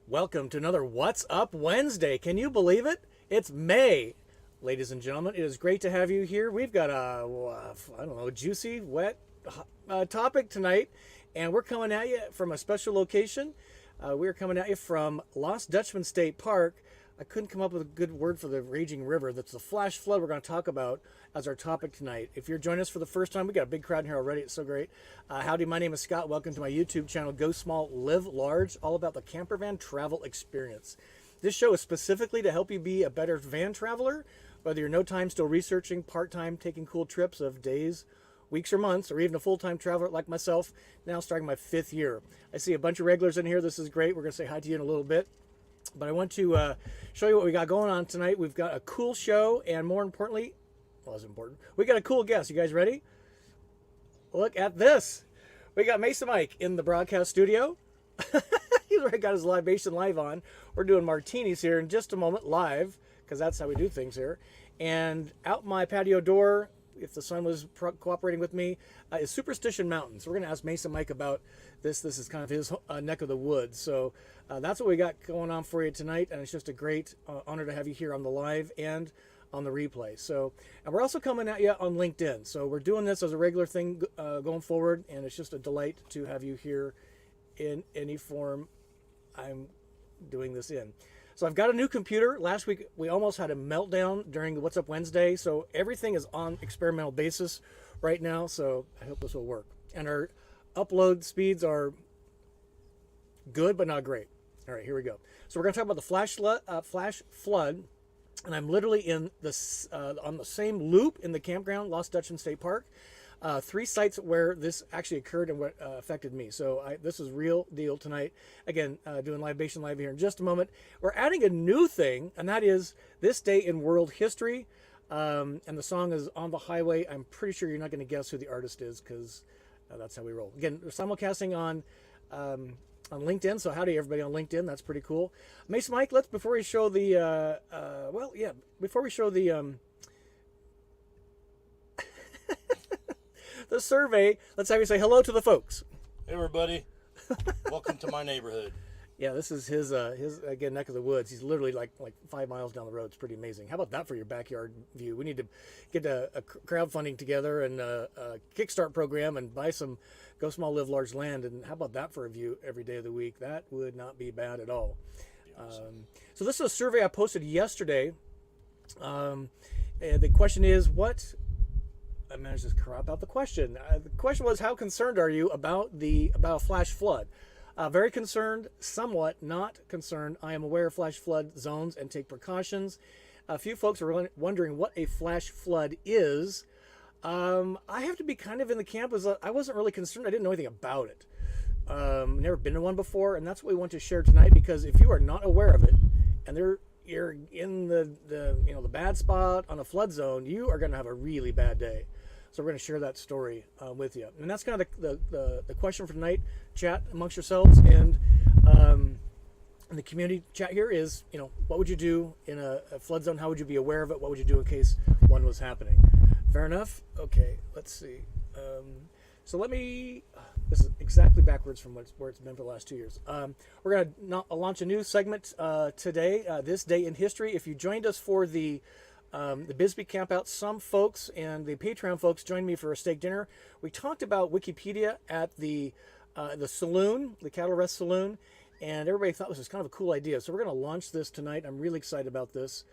Welcome to another What's Up Wednesday. Can you believe it? It's May. Ladies and gentlemen, it is great to have you here. We've got a juicy, wet topic tonight, and we're coming at you from a special location. We're coming at you from Lost Dutchmen State Park. I couldn't come up with a good word for the raging river. That's the flash flood we're going to talk about as our topic tonight. If you're joining us for the first time, we got a big crowd in here already. It's so great. Howdy, my name is Scott. Welcome to my YouTube channel, Go Small, Live Large, all about the camper van travel experience. This show is specifically to help you be a better van traveler, whether you're no time still researching, part-time taking cool trips of days, weeks or months, or even a full-time traveler like myself, now starting my 5th year. I see a bunch of regulars in here. This is great. We're going to say hi to you in a little bit. But I want to show you what we got going on tonight. We've got a cool show, and more importantly, well, it's important, we got a cool guest. You guys ready? Look at this. We got Mesa Mike in the broadcast studio. He's already got his libation live on. We're doing martinis here in just a moment, live, because that's how we do things here. And out my patio door, if the sun was cooperating with me, is Superstition Mountain. So we're going to ask Mesa Mike about this. This is kind of his neck of the woods. So that's what we got going on for you tonight. And it's just a great honor to have you here on the live and on the replay. So, and we're also coming at you on LinkedIn. So we're doing this as a regular thing going forward. And it's just a delight to have you here in any form I'm doing this in. So I've got a new computer. Last week we almost had a meltdown during the What's Up Wednesday. So everything is on experimental basis right now. So I hope this will work. And our upload speeds are good, but not great. All right, here we go. So we're going to talk about the flash flood. And I'm literally in this on the same loop in the campground, Lost Dutchmen State Park. 3 sites where this actually occurred and what affected me. So this is real deal tonight. Again, doing libation live here in just a moment. We're adding a new thing, and that is this day in world history. And the song is On the Highway. I'm pretty sure you're not going to guess who the artist is because that's how we roll. Again, we're simulcasting on LinkedIn. So howdy everybody on LinkedIn. That's pretty cool. Mason Mike, before we show the before we show the survey, let's have you say hello to the folks. Hey everybody, welcome to my neighborhood. Yeah, this is his again neck of the woods. He's literally like 5 miles down the road. It's pretty amazing. How about that for your backyard view? We need to get a crowdfunding together and a Kickstart program and buy some Go Small Live Large land. And how about that for a view every day of the week? That would not be bad at all. Awesome. So this is a survey I posted yesterday. And the question is what. I managed to crop out the question. The question was, how concerned are you about a flash flood? Very concerned, somewhat not concerned. I am aware of flash flood zones and take precautions. A few folks are wondering what a flash flood is. I have to be kind of in the camp as I wasn't really concerned. I didn't know anything about it. Never been to one before, and that's what we want to share tonight. Because if you are not aware of it, and you're in the bad spot on a flood zone, you are going to have a really bad day. So we're going to share that story with you. And that's kind of the question for tonight. Chat amongst yourselves, and the community chat here is, what would you do in a flood zone? How would you be aware of it? What would you do in case one was happening? Fair enough? Okay, let's see. So this is exactly backwards from where it's been for the last 2 years. We're going to launch a new segment today, this day in history. If you joined us for the Bisbee campout, some folks and the Patreon folks joined me for a steak dinner. We talked about Wikipedia at the saloon, the Cattle Rest Saloon, and everybody thought this was kind of a cool idea. So we're going to launch this tonight. I'm really excited about this.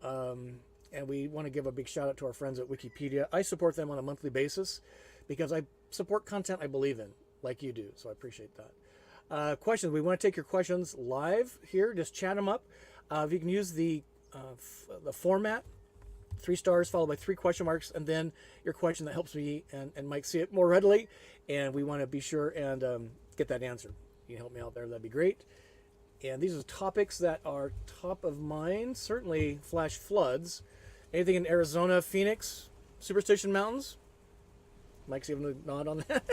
And we want to give a big shout out to our friends at Wikipedia. I support them on a monthly basis because I support content I believe in, like you do. So I appreciate that. Questions. We want to take your questions live here. Just chat them up. If you can use the format, 3 stars followed by 3 question marks, and then your question that helps me and Mike see it more readily. And we want to be sure and get that answered. You can help me out there. That'd be great. And these are topics that are top of mind. Certainly flash floods. Anything in Arizona, Phoenix, Superstition Mountains? Mike's giving a nod on that.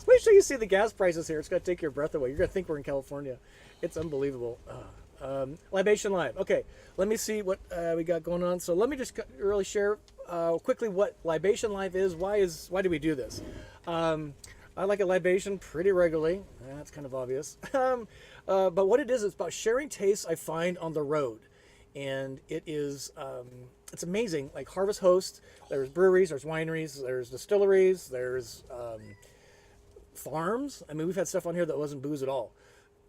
Wait till you see the gas prices here. It's going to take your breath away. You're going to think we're in California. It's unbelievable. Libation Live. Okay, let me see what we got going on. So let me just really share quickly what Libation Live is. Why do we do this? I like a libation pretty regularly. That's kind of obvious. But what it is, it's about sharing tastes I find on the road. And it is, it's amazing. Like Harvest Host, there's breweries, there's wineries, there's distilleries, there's farms. I mean, we've had stuff on here that wasn't booze at all.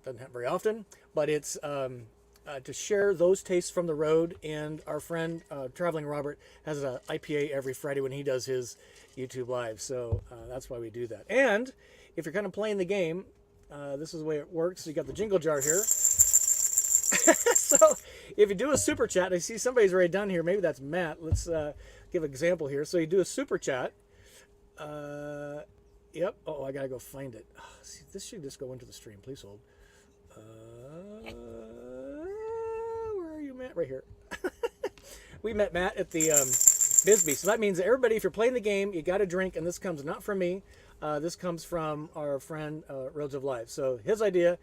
Doesn't happen very often, but it's to share those tastes from the road. And our friend Traveling Robert has an IPA every Friday when he does his YouTube live. So that's why we do that. And if you're kind of playing the game, this is the way it works. You got the jingle jar here. So if you do a super chat, I see somebody's already done here. Maybe that's Matt. Let's give an example here. So you do a super chat. Yep. Oh, I gotta go find it. Oh, see, this should just go into the stream. Please hold. Where are you, Matt? Right here. We met Matt at the Bisbee. So that means that everybody, if you're playing the game, you got to drink. And this comes not from me. This comes from our friend Roads of Life. So his idea,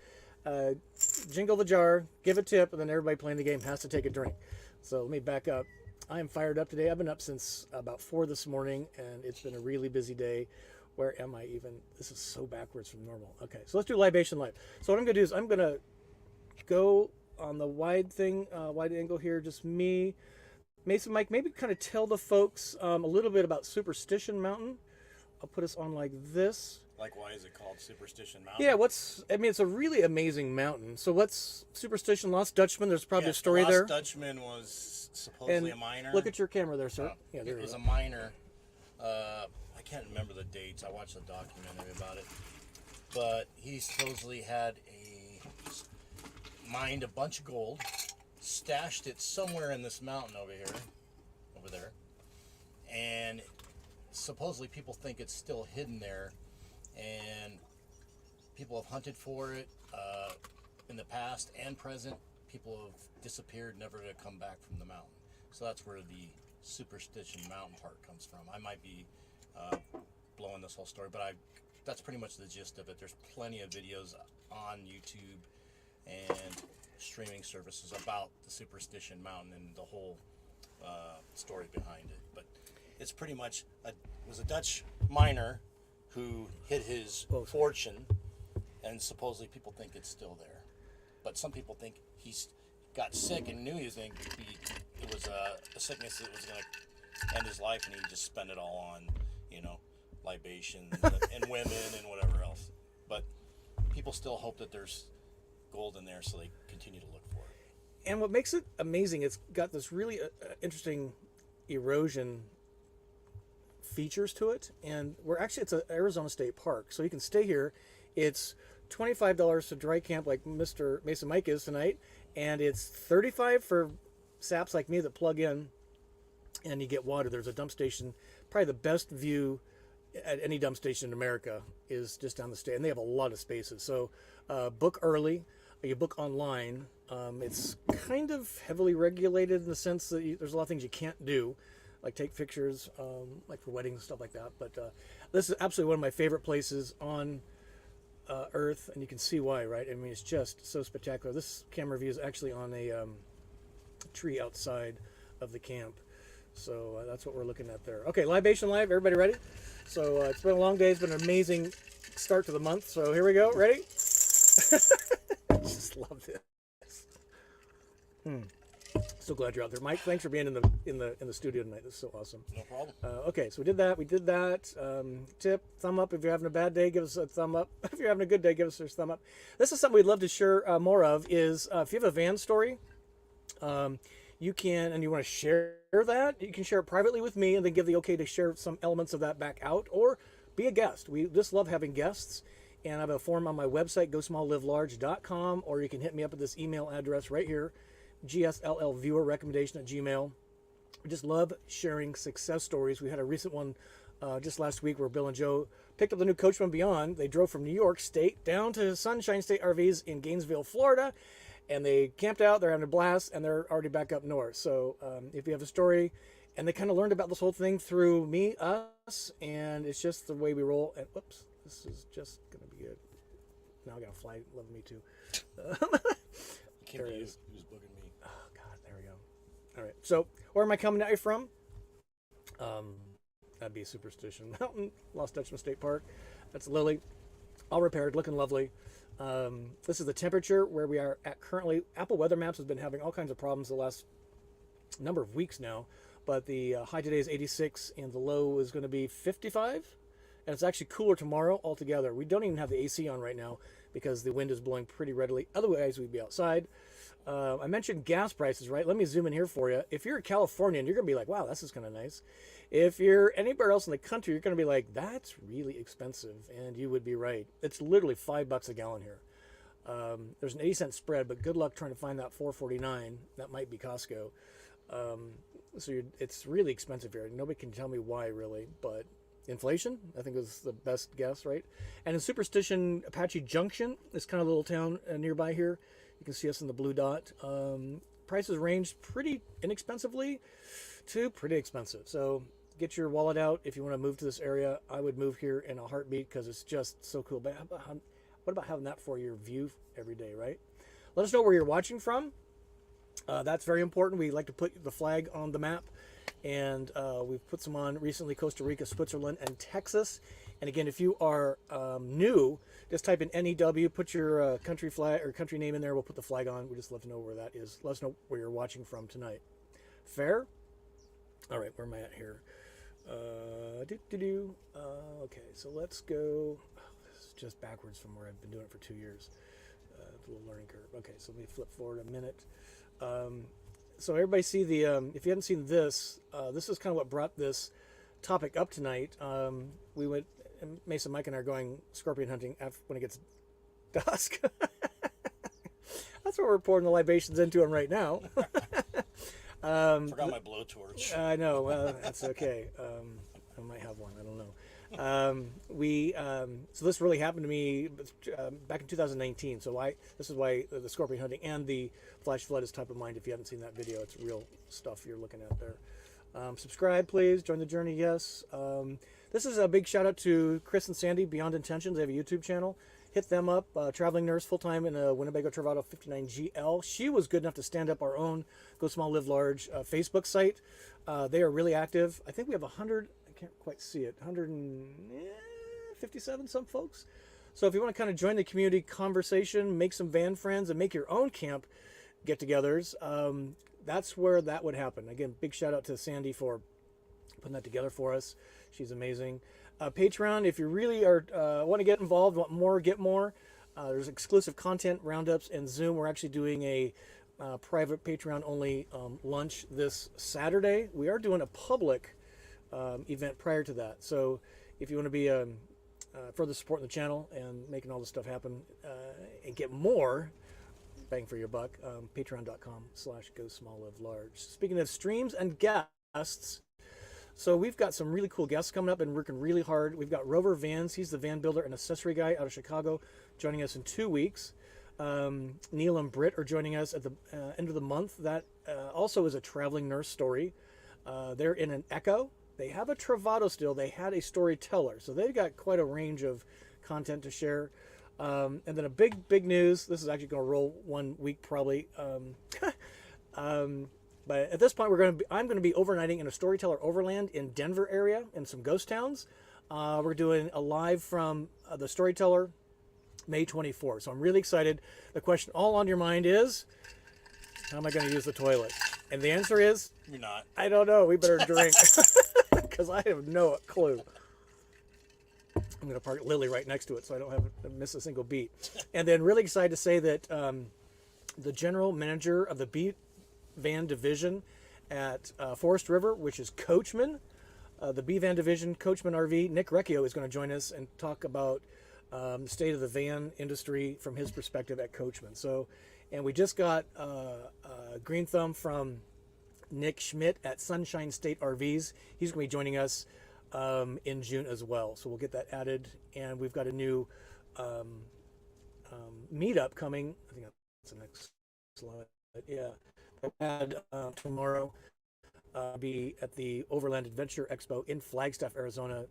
jingle the jar, give a tip, and then everybody playing the game has to take a drink. So let me back up. I am fired up today. I've been up since about 4 this morning, and it's been a really busy day. Where am I even? This is so backwards from normal. Okay, so let's do libation live. So what I'm going to do is I'm going to go on the wide thing, wide angle here, just me, Mason, Mike, maybe kind of tell the folks a little bit about Superstition Mountain. I'll put us on like this. Like, why is it called Superstition Mountain? Yeah, I mean, it's a really amazing mountain. So what's Superstition, Lost Dutchmen? There's probably a story there. Lost Dutchman was supposedly a miner. Look at your camera there, sir. Yeah, there it was a miner. I can't remember the dates. I watched a documentary about it. But he supposedly had mined a bunch of gold, stashed it somewhere in this mountain over there, and supposedly people think it's still hidden there, and people have hunted for it in the past and present. People have disappeared, never to come back from the mountain. So that's where the Superstition Mountain part comes from. I might be blowing this whole story, but that's pretty much the gist of it. There's plenty of videos on YouTube and streaming services about the Superstition Mountain and the whole story behind it. But it's pretty much was a Dutch miner who hid his fortune, and supposedly people think it's still there. But some people think he's got sick and knew he was it was a sickness that was going to end his life, and he just spent it all on, libations and women and whatever else. But people still hope that there's gold in there, so they continue to look for it. And what makes it amazing, it's got this really interesting erosion features to it. And it's an Arizona State Park, so you can stay here. It's $25 to dry camp like Mr. Mason Mike is tonight, and it's $35 for saps like me that plug in and you get water. There's a dump station. Probably the best view at any dump station in America is just down the state, and they have a lot of spaces. So book early, you book online. It's kind of heavily regulated in the sense that there's a lot of things you can't do, like take pictures, like for weddings and stuff like that. But this is absolutely one of my favorite places on Earth, and you can see why, right? I mean, it's just so spectacular. This camera view is actually on a tree outside of the camp. So that's what we're looking at there. Okay, libation live. Everybody ready? So it's been a long day. It's been an amazing start to the month. So here we go. Ready? I just love this. So glad you're out there, Mike. Thanks for being in the studio tonight. This is so awesome. No problem. Okay, so we did that. Tip, thumb up. If you're having a bad day, give us a thumb up. If you're having a good day, give us a thumb up. This is something we'd love to share more of. Is if you have a van story, you can, and you want to share that, you can share it privately with me, and then give the okay to share some elements of that back out, or be a guest. We just love having guests. And I have a form on my website, gosmalllivelarge.com, or you can hit me up at this email address right here, gslllviewerrecommendation@gmail. We just love sharing success stories. We had a recent one just last week where Bill and Joe picked up the new Coachman Beyond. They drove from New York State down to Sunshine State RVs in Gainesville, Florida, and they camped out. They're having a blast, and they're already back up north. So if you have a story, and they kind of learned about this whole thing through me, us, and it's just the way we roll. And whoops, this is just going to be good. Now I got to fly. Love me too. There it is. Who's bugging me? Oh, God, there we go. All right. So where am I coming at you from? That'd be Superstition Mountain, Lost Dutchmen State Park. That's Lily, all repaired, looking lovely. This is the temperature where we are at currently. Apple Weather Maps has been having all kinds of problems the last number of weeks now, but the high today is 86 and the low is going to be 55, and it's actually cooler tomorrow altogether. We don't even have the AC on right now because the wind is blowing pretty readily. Otherwise, we'd be outside. I mentioned gas prices, right? Let me zoom in here for you. If you're a Californian, you're going to be like, wow, this is kind of nice. If you're anywhere else in the country, you're going to be like, that's really expensive. And you would be right. It's literally $5 a gallon here. There's an 80-cent spread, but good luck trying to find that $4.49. That might be Costco. It's really expensive here. Nobody can tell me why, really, but inflation, I think, is the best guess, right? And in Superstition, Apache Junction, this kind of little town nearby here, you can see us in the blue dot. Prices range pretty inexpensively to pretty expensive. So get your wallet out if you want to move to this area. I would move here in a heartbeat because it's just so cool. But what about having that for your view every day, right? Let us know where you're watching from. That's very important. We like to put the flag on the map, and we've put some on recently: Costa Rica, Switzerland, and Texas. And again, if you are new, just type in NEW, put your country flag or country name in there. We'll put the flag on. We just love to know where that is. Let us know where you're watching from tonight. Fair? All right, where am I at here? Okay, so let's go. Oh, this is just backwards from where I've been doing it for 2 years. A little learning curve. Okay, so let me flip forward a minute. So everybody see the, if you haven't seen this, this is kind of what brought this topic up tonight. We went, Mason, Mike, and I are going scorpion hunting when it gets dusk. That's what we're pouring the libations into them right now. Forgot my blowtorch. I know. That's okay. I might have one. I don't know. So this really happened to me back in 2019. So this is why the scorpion hunting and the flash flood is top of mind. If you haven't seen that video, it's real stuff you're looking at there. Subscribe, please. Join the journey. Yes. This is a big shout out to Chris and Sandy, Beyond Intentions. They have a YouTube channel. Hit them up. Traveling nurse, full-time in a Winnebago Travado 59GL. She was good enough to stand up our own Go Small Live Large Facebook site. They are really active. I think we have 100, I can't quite see it, 157 some folks. So if you want to kind of join the community conversation, make some van friends, and make your own camp get-togethers, that's where that would happen. Again, big shout out to Sandy for putting that together for us. She's amazing. Patreon, if you really are want to get involved, want more, get more. There's exclusive content, roundups, and Zoom. We're actually doing a private Patreon-only lunch this Saturday. We are doing a public event prior to that. So if you want to be further supporting the channel and making all this stuff happen and get more bang for your buck, patreon.com/GoSmallLiveLarge. Speaking of streams and guests, so we've got some really cool guests coming up and working really hard. We've got Rover Vans. He's the van builder and accessory guy out of Chicago, joining us in 2 weeks. Neil and Britt are joining us at the end of the month. That also is a traveling nurse story. They're in an Echo. They have a Travado still. They had a storyteller. So they've got quite a range of content to share. And then a big news. This is actually going to roll 1 week probably. But at this point, I'm going to be overnighting in a Storyteller Overland in Denver area in some ghost towns. We're doing a live from the Storyteller May 24th. So I'm really excited. The question all on your mind is, how am I going to use the toilet? And the answer is, You're not. I don't know. We better drink because I have no clue. I'm going to park Lily right next to it so I don't have to miss a single beat. And then really excited to say that the general manager of the beat van division at Forest River, which is Coachman, the B van division, Coachman RV, Nick Recchio is going to join us and talk about the state of the van industry from his perspective at Coachman. So, and we just got a green thumb from Nick Schmidt at Sunshine State RVs. He's going to be joining us in June as well. So we'll get that added. And we've got a new meetup coming. I think that's the next slide. Yeah. Had tomorrow be at the Overland Adventure Expo in Flagstaff, Arizona,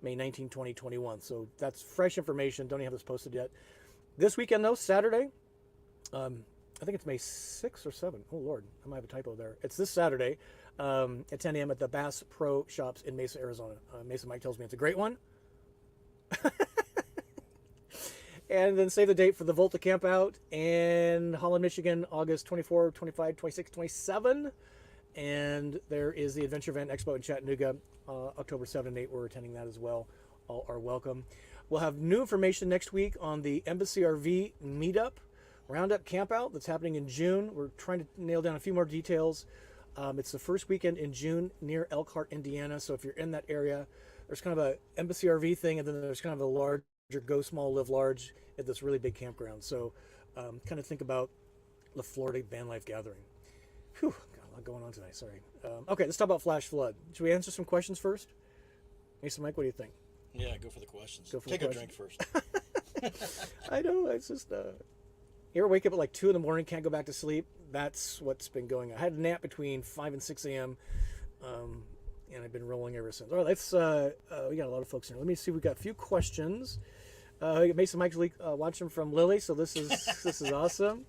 May 19, 2021. So that's fresh information. Don't even have this posted yet. This weekend, though, Saturday, I think it's May 6th or 7th. Oh, Lord, I might have a typo there. It's this Saturday at 10 a.m. at the Bass Pro Shops in Mesa, Arizona. Mesa Mike tells me it's a great one. And then save the date for the Volta Camp Out in Holland, Michigan, August 24, 25, 26, 27. And there is the Adventure Van Expo in Chattanooga, October 7 and 8. We're attending that as well. All are welcome. We'll have new information next week on the Embassy RV Meetup, Roundup Campout that's happening in June. We're trying to nail down a few more details. It's the first weekend in June near Elkhart, Indiana. So if you're in that area, there's kind of a Embassy RV thing, and then there's kind of a larger go small, live large at this really big campground. So kind of think about the Florida Vanlife gathering. Whew, got a lot going on tonight. Sorry. Okay, let's talk about flash flood. Should we answer some questions first? Mason, Mike, what do you think? Yeah, go for the questions. Go for Take the a drink first. I know. It's just you ever wake up at like 2 in the morning, can't go back to sleep? That's what's been going on. I had a nap between 5 and 6 a.m. And I've been rolling ever since. All right, let's. We got a lot of folks here. Let me see. We got a few questions. We got Mason Mike's watching from Lily, so this is this is awesome.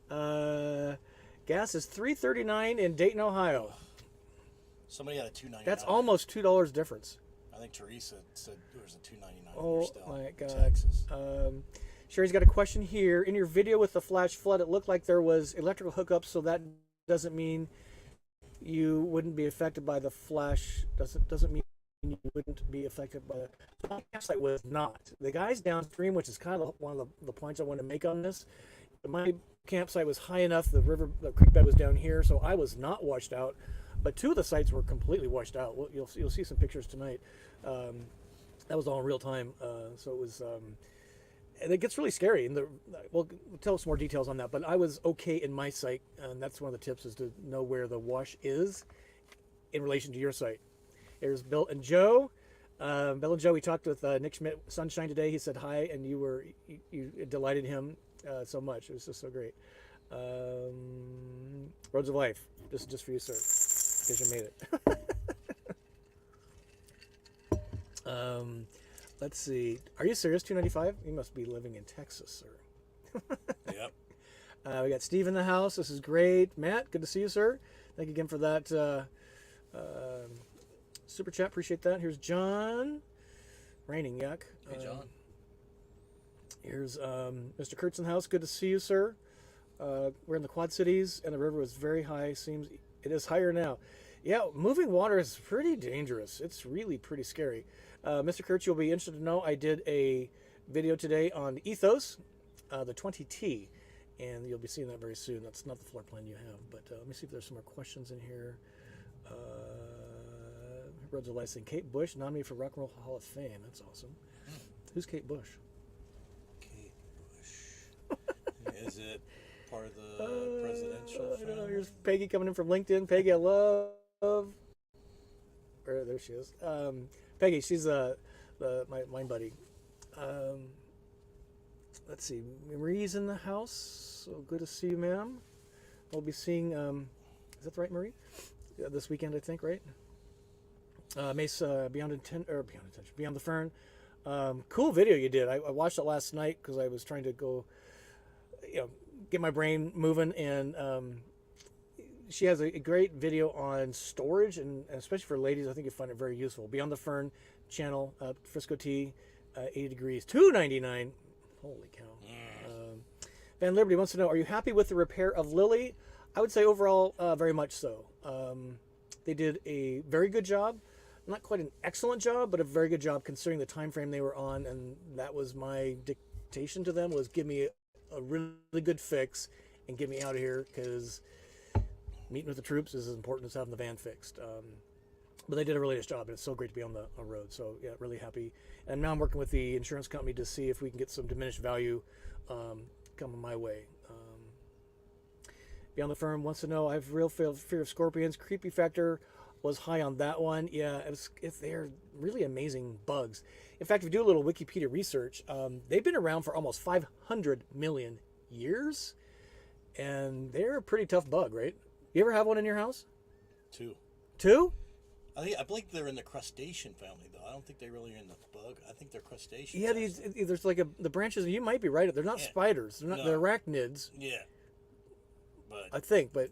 Gas is $3.39 in Dayton, Ohio. Somebody had a $2.99. That's almost $2 difference. I think Teresa said there was a $2.99. Oh still my God. Texas. Sherry's got a question here. In your video with the flash flood, it looked like there was electrical hookups, so that doesn't mean you wouldn't be affected by the flash. Doesn't mean you wouldn't be affected by the. My campsite was not. The guys downstream, which is kind of one of the points I want to make on this. My campsite was high enough. The creek bed was down here, so I was not washed out. But 2 of the sites were completely washed out. You'll see some pictures tonight. That was all in real time. So it was. And it gets really scary. And we'll tell some more details on that. But I was okay in my site, and that's one of the tips is to know where the wash is in relation to your site. Here's Bill and Joe. Bill and Joe, we talked with Nick Schmidt, Sunshine, today. He said hi, and you delighted him so much. It was just so great. Roads of Life. This is just for you, sir, because you made it. Let's see. Are you serious? $2.95? You must be living in Texas, sir. Yep. We got Steve in the house. This is great. Matt, good to see you, sir. Thank you again for that super chat. Appreciate that. Here's John. Raining, yuck. Hey, John. Here's Mr. Kurtz in the house. Good to see you, sir. We're in the Quad Cities, and the river was very high. Seems it is higher now. Yeah, moving water is pretty dangerous. It's really pretty scary. Mr. Kurtz, you'll be interested to know I did a video today on the Ethos, the 20T, and you'll be seeing that very soon. That's not the floor plan you have, but let me see if there's some more questions in here. Roads of Life saying Kate Bush, nominated for Rock and Roll Hall of Fame. That's awesome. Who's Kate Bush? Kate Bush. Is it part of the presidential family? Here's Peggy coming in from LinkedIn. Peggy, I love. There she is. Peggy, she's my buddy. Let's see. Marie's in the house. So good to see you, ma'am. We'll be seeing. Is that right, Marie? This weekend, I think, right? Mace Beyond the Fern. Cool video you did. I watched it last night because I was trying to go, get my brain moving, and she has a great video on storage, and especially for ladies, I think you'll find it very useful. Beyond the Fern channel, Frisco Tea, 80 degrees, $2.99. Holy cow. Van Liberty wants to know, are you happy with the repair of Lily? I would say overall, very much so. They did a very good job. Not quite an excellent job, but a very good job considering the time frame they were on, and that was my dictation to them, was give me a really good fix and get me out of here, because meeting with the troops is as important as having the van fixed. But they did a really nice job, and it's so great to be on the road. So yeah, really happy. And now I'm working with the insurance company to see if we can get some diminished value coming my way. Beyond the Firm wants to know, I have real fear of scorpions. Creepy factor was high on that one. Yeah, they're really amazing bugs. In fact, if you do a little Wikipedia research, they've been around for almost 500 million years, and they're a pretty tough bug, right? You ever have one in your house? Two? I believe they're in the crustacean family, though. I don't think they really are in the bug. I think they're crustaceans. Yeah, there's like the branches. You might be right. They're not spiders. They're not. No. They're arachnids. Yeah. But I think, but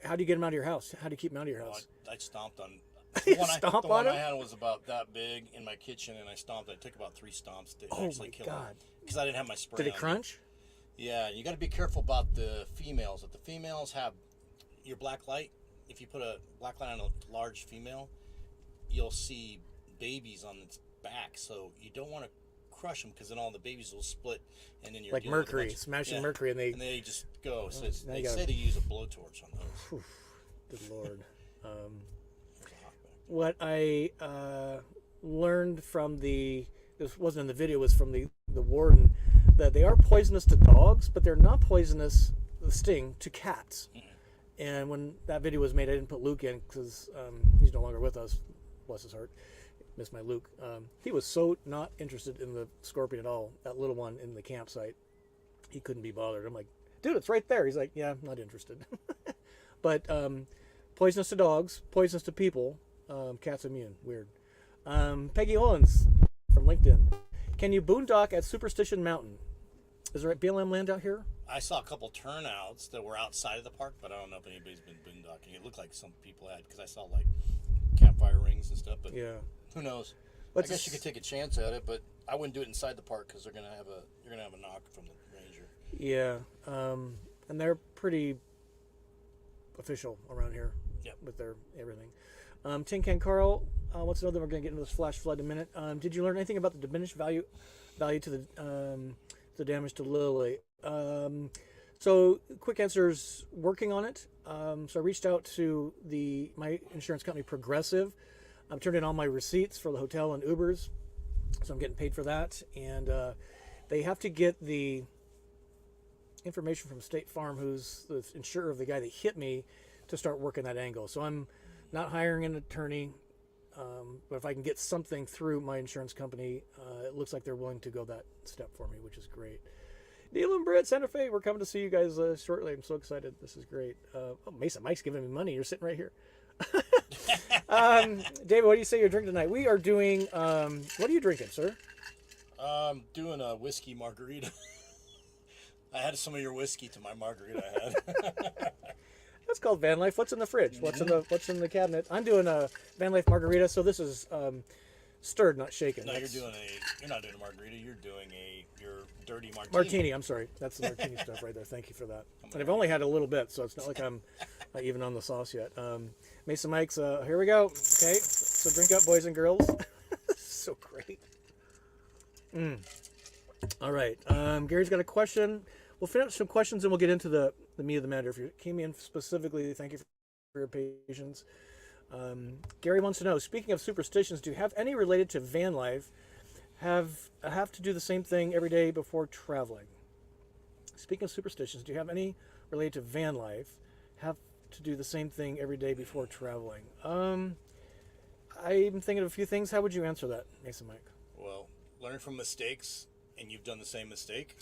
how do you get them out of your house? How do you keep them out of your house? I stomped on The one, Stomp the one on I him? had was about that big in my kitchen, and I stomped. I took about 3 stomps to Oh actually my kill God. him because I didn't have my spray. Did it on me. crunch? Yeah, you got to be careful about the females. If the females have your black light, if you put a black light on a large female, you'll see babies on its back. So you don't want to crush them because then all the babies will split, and then you're Like dealing with a mercury, bunch- smashing yeah, mercury, and they just go. So now they you gotta- say to use a blowtorch on those. Good Lord. There's a hawk back. What I learned from this wasn't in the video, was from the warden, that they are poisonous to dogs, but they're not poisonous, the sting, to cats. And when that video was made, I didn't put Luke in because he's no longer with us. Bless his heart. Miss my Luke. He was so not interested in the scorpion at all, that little one in the campsite. He couldn't be bothered. I'm like, dude, it's right there. He's like, yeah, I'm not interested. But poisonous to dogs, poisonous to people, cats immune. Weird. Peggy Owens from LinkedIn. Can you boondock at Superstition Mountain? Is there a BLM land out here? I saw a couple turnouts that were outside of the park, but I don't know if anybody's been boondocking. It looked like some people had, because I saw like campfire rings and stuff. But Yeah. who knows? Let's I guess you could take a chance at it, but I wouldn't do it inside the park because you're gonna have a knock from the ranger. Yeah. And they're pretty official around here. Yep. With their everything. Tin Can Carl, what's another? We're going to get into this flash flood in a minute. Did you learn anything about the diminished value to the damage to Lily? So quick answers, working on it. So I reached out to my insurance company, Progressive. I've turned in all my receipts for the hotel and Ubers, so I'm getting paid for that. And they have to get the information from State Farm, who's the insurer of the guy that hit me, to start working that angle. So I'm not hiring an attorney, but if I can get something through my insurance company, it looks like they're willing to go that step for me, which is great. Neil and Britt, Santa Fe, we're coming to see you guys shortly. I'm so excited. This is great. Mason Mike's giving me money. You're sitting right here. David, what do you say you're drinking tonight? We are doing, what are you drinking, sir? Doing a whiskey margarita. I had some of your whiskey to my margarita I had. That's called Vanlife. What's in the fridge? What's in the cabinet? I'm doing a Vanlife margarita, so this is stirred, not shaken. No, you're not doing a margarita. You're doing your dirty martini. Martini. I'm sorry. That's the martini stuff right there. Thank you for that. And I've only had a little bit, so it's not like I'm even on the sauce yet. Mason Mike's. Here we go. Okay, so drink up, boys and girls. So great. All right. Gary's got a question. We'll finish some questions and we'll get into the meat of the matter. If you came in specifically, thank you for your patience. Gary wants to know, speaking of superstitions, do you have any related to van life? Have to do the same thing every day before traveling? Speaking of superstitions, do you have any related to van life? Have to do the same thing every day before traveling? I'm thinking of a few things. How would you answer that, Mason Mike? Well, learn from mistakes, and you've done the same mistake.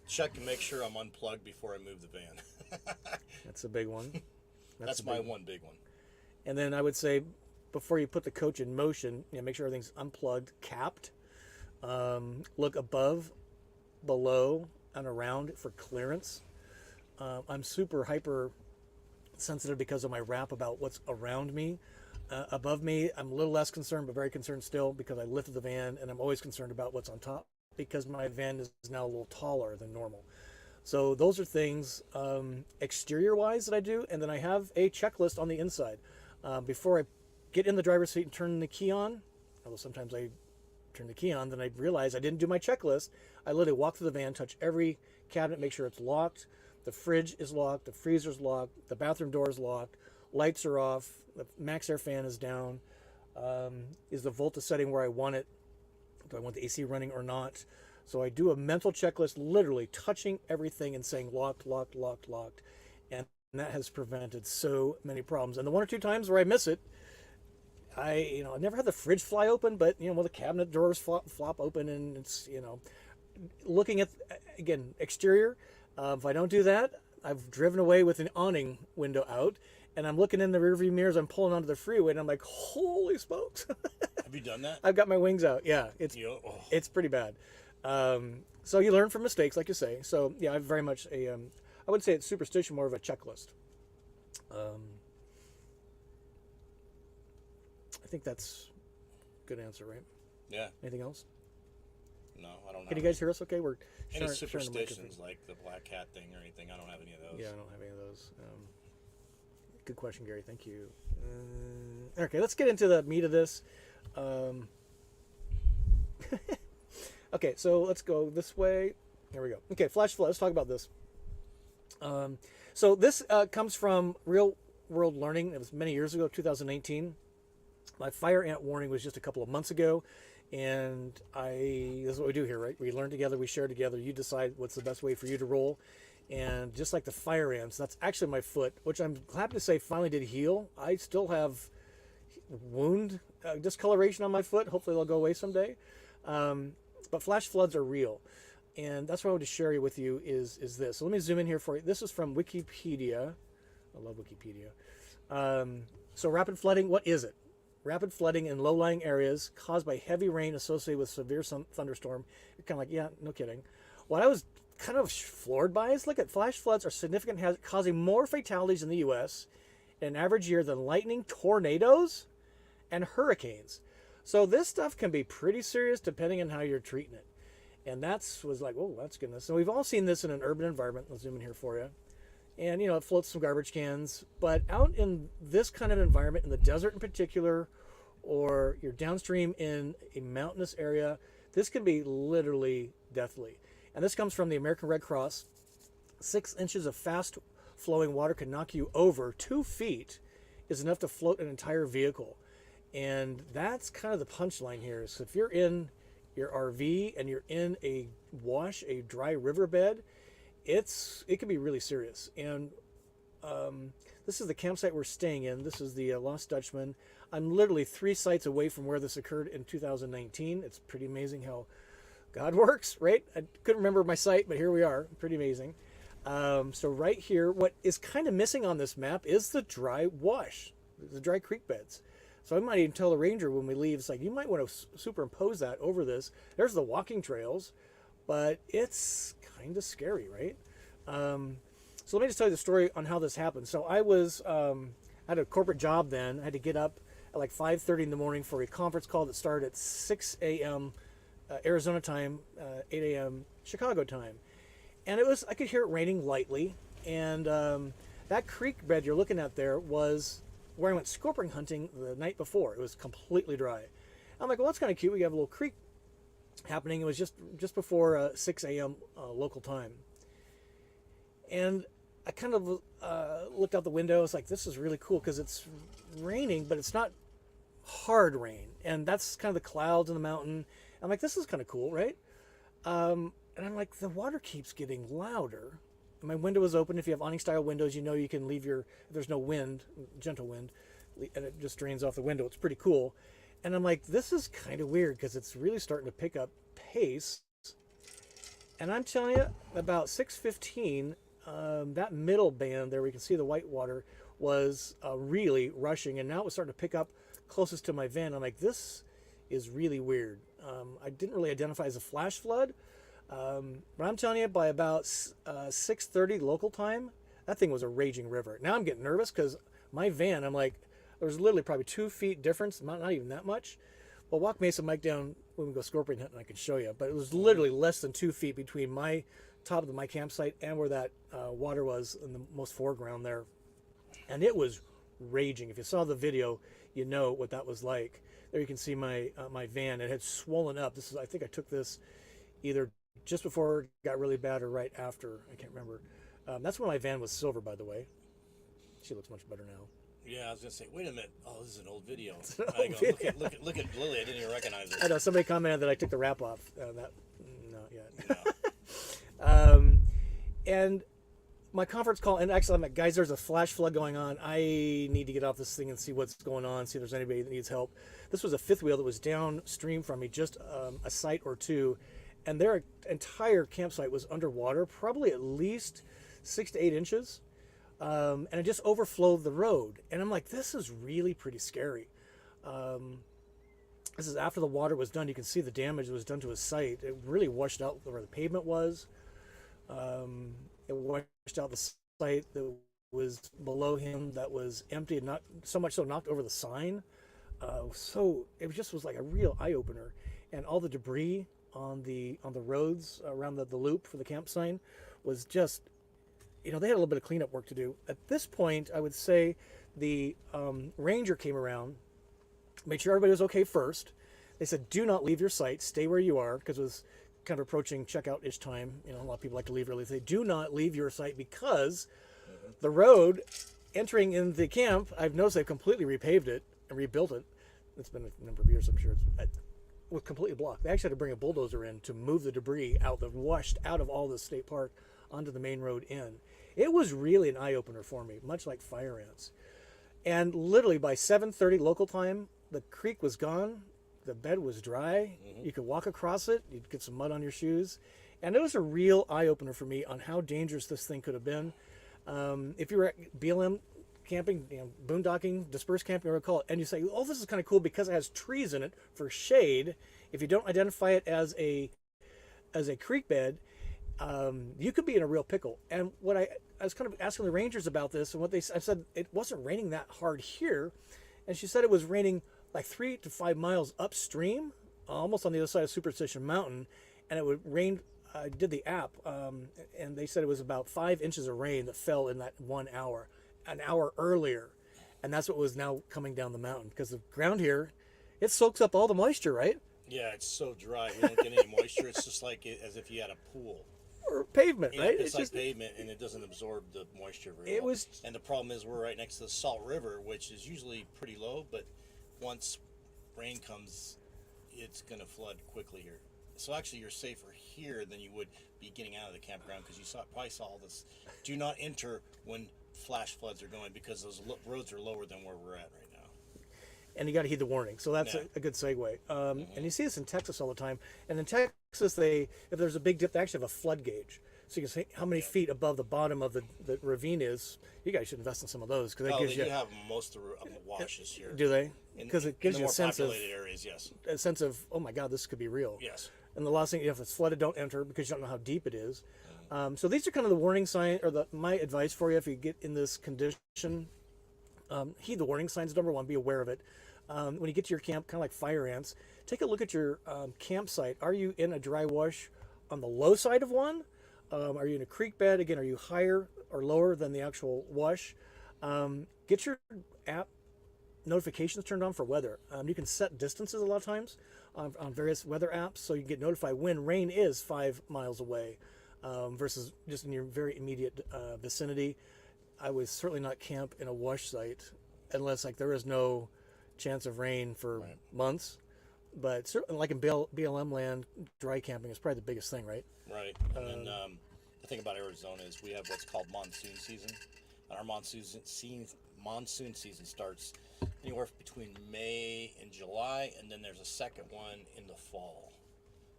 Check and make sure I'm unplugged before I move the van. That's a big one. That's my one big one. And then I would say, before you put the coach in motion, make sure everything's unplugged, capped. Look above, below, and around for clearance. I'm super hyper sensitive because of my rap about what's around me. Above me, I'm a little less concerned, but very concerned still because I lifted the van, and I'm always concerned about what's on top because my van is now a little taller than normal. So those are things exterior-wise that I do, and then I have a checklist on the inside. Before I get in the driver's seat and turn the key on, although sometimes I turn the key on, then I realize I didn't do my checklist. I literally walk through the van, touch every cabinet, make sure it's locked, the fridge is locked, the freezer's locked, the bathroom door is locked, lights are off, the max air fan is down, is the Volta setting where I want it, do I want the AC running or not? So I do a mental checklist, literally touching everything and saying locked, locked, locked, locked. And that has prevented so many problems. And the one or two times where I miss it, I never had the fridge fly open, but, the cabinet drawers flop open, and it's, looking at, again, exterior. If I don't do that, I've driven away with an awning window out, and I'm looking in the rearview mirrors, I'm pulling onto the freeway, and I'm like, holy smokes. Have you done that? I've got my wings out. Yeah, it's pretty bad. So you learn from mistakes, like you say. So yeah, I'm very much I would say it's superstition, more of a checklist. think that's a good answer, right? Yeah. Anything else? No, I don't know. Can you guys hear us okay? We're any sharing the superstitions microphone. like the black cat thing or anything? I don't have any of those. Yeah, I don't have any of those. Good question, Gary. Thank you. Okay, let's get into the meat of this. Okay, so let's go this way. Here we go. Okay, flash flood. Let's talk about this. So this comes from Real World Learning. It was many years ago, 2018. My fire ant warning was just a couple of months ago. And this is what we do here, right? We learn together, we share together. You decide what's the best way for you to roll. And just like the fire ants, that's actually my foot, which I'm happy to say finally did heal. I still have wound discoloration on my foot. Hopefully they'll go away someday. But flash floods are real. And that's what I want to share with you is this. So let me zoom in here for you. This is from Wikipedia. I love Wikipedia. So rapid flooding, what is it? Rapid flooding in low-lying areas caused by heavy rain associated with severe thunderstorm. You're kind of like, yeah, no kidding. What I was kind of floored by is, look at flash floods are significant, causing more fatalities in the U.S. in an average year than lightning, tornadoes, and hurricanes. So this stuff can be pretty serious depending on how you're treating it. And was like, oh, that's goodness. So we've all seen this in an urban environment. I'll zoom in here for you. And, it floats some garbage cans. But out in this kind of environment, in the desert in particular, or you're downstream in a mountainous area, this can be literally deathly. And this comes from the American Red Cross. 6 inches of fast-flowing water can knock you over. 2 feet is enough to float an entire vehicle. And that's kind of the punchline here. So if you're in your RV and you're in a dry riverbed, it can be really serious. And this is the campsite we're staying in. This is the Lost Dutchmen. I'm literally 3 sites away from where this occurred in 2019. It's pretty amazing how God works, right? I couldn't remember my site, but here we are. Pretty amazing. So right here, what is kind of missing on this map is the dry the dry creek beds. So I might even tell the ranger when we leave, it's like, you might want to superimpose that over this. There's the walking trails, but it's kind of scary, right? So let me just tell you the story on how this happened. So I had a corporate job then. I had to get up at like 5:30 in the morning for a conference call that started at 6 a.m. Arizona time, 8 a.m. Chicago time. And I could hear it raining lightly. And that creek bed you're looking at there was where I went scorpion hunting the night before. It was completely dry. I'm like, well, that's kind of cute. We have a little creek happening. It was just before 6 a.m. Local time. And I kind of looked out the window. It's like, this is really cool because it's raining, but it's not hard rain. And that's kind of the clouds in the mountain. I'm like, this is kind of cool, right? And I'm like, the water keeps getting louder. My window was open. If you have awning style windows, you can leave if there's no wind, gentle wind, and it just drains off the window. It's pretty cool. And I'm like, this is kind of weird because it's really starting to pick up pace. And I'm telling you, about 6:15, that middle band there, we can see the white water, was really rushing. And now it was starting to pick up closest to my van. I'm like, this is really weird. I didn't really identify as a flash flood. But I'm telling you, by about 6:30 local time, that thing was a raging river. Now I'm getting nervous because my van, I'm like, there's literally probably 2 feet difference, not even that much. Well, walk Mesa Mike down when we go scorpion hunting, I can show you. But it was literally less than 2 feet between my top of my campsite and where that water was in the most foreground there. And it was raging. If you saw the video, you know what that was like. There you can see my van. It had swollen up. I think I took this either just before it got really bad or right after. I can't remember. That's when my van was silver, by the way. She looks much better now. Yeah, I was gonna say, wait a minute. Oh, this is an old video. An old video. Look at Lily. I didn't even recognize her. I know somebody commented that I took the wrap off. Not yet. No. And my conference call, and actually I'm like, guys, there's a flash flood going on. I need to get off this thing and see what's going on, see if there's anybody that needs help. This was a fifth wheel that was downstream from me, just a site or two, and their entire campsite was underwater, probably at least 6 to 8 inches. And it just overflowed the road. And I'm like, this is really pretty scary. This is after the water was done. You can see the damage that was done to his site. It really washed out where the pavement was. It washed out the site that was below him that was empty, and not so much so knocked over the sign. so it was like a real eye opener, and all the debris on the roads around the loop for the campsite was just, they had a little bit of cleanup work to do. At this point, I would say the ranger came around, made sure everybody was okay first. They said, do not leave your site, stay where you are, because it was kind of approaching checkout-ish time. A lot of people like to leave early. They say, do not leave your site because the road entering in the camp, I've noticed they've completely repaved it and rebuilt it. It's been a number of years, I'm sure. It was completely blocked. They actually had to bring a bulldozer in to move the debris out that washed out of all the state park onto the main road in. It was really an eye-opener for me, much like fire ants. And literally by 7:30 local time, the creek was gone. The bed was dry. You could walk across it. You'd get some mud on your shoes. And it was a real eye-opener for me on how dangerous this thing could have been. If you were at BLM camping, boondocking, dispersed camping, whatever you call it, and you say, oh, this is kind of cool because it has trees in it for shade. If you don't identify it as a creek bed, you could be in a real pickle. And what I was kind of asking the rangers about this, and I said it wasn't raining that hard here, and she said it was raining like 3 to 5 miles upstream, almost on the other side of Superstition Mountain, and it would rain. I did the app, and they said it was about 5 inches of rain that fell in that 1 hour, an hour earlier, and that's what was now coming down the mountain because the ground here, it soaks up all the moisture, right? Yeah, it's so dry. You don't get any moisture. It's just like as if you had a pool. Or pavement, Yeah, right? it's like pavement, and it doesn't absorb the moisture very well. And the problem is we're right next to the Salt River, which is usually pretty low, but once rain comes, it's going to flood quickly here. So actually, you're safer here than you would be getting out of the campground because you probably saw all this. Do not enter when flash floods are going because those roads are lower than where we're at right now. And you got to heed the warning. So that's a good segue. And you see this in Texas all the time. And in Texas, if there's a big dip, they actually have a flood gauge. So you can see how many feet above the bottom of the ravine is. You guys should invest in some of those because they do have most of the washes here. Do they? Because it gives you a sense of areas, yes. A sense of, oh my God, this could be real. Yes. And the last thing, if it's flooded, don't enter because you don't know how deep it is. So these are kind of the warning sign, or my advice for you if you get in this condition. Heed the warning signs. Number one, be aware of it. When you get to your camp, kind of like fire ants, take a look at your campsite. Are you in a dry wash on the low side of one? Are you in a creek bed? Again, are you higher or lower than the actual wash? Get your app notifications turned on for weather. You can set distances a lot of times on various weather apps, so you get notified when rain is 5 miles away versus just in your very immediate vicinity. I would certainly not camp in a wash site unless there is no chance of rain for months. But certainly, like in BLM land, dry camping is probably the biggest thing, right? Right. And then the thing about Arizona is we have what's called monsoon season. And our monsoon season starts anywhere between May and July, and then there's a second one in the fall.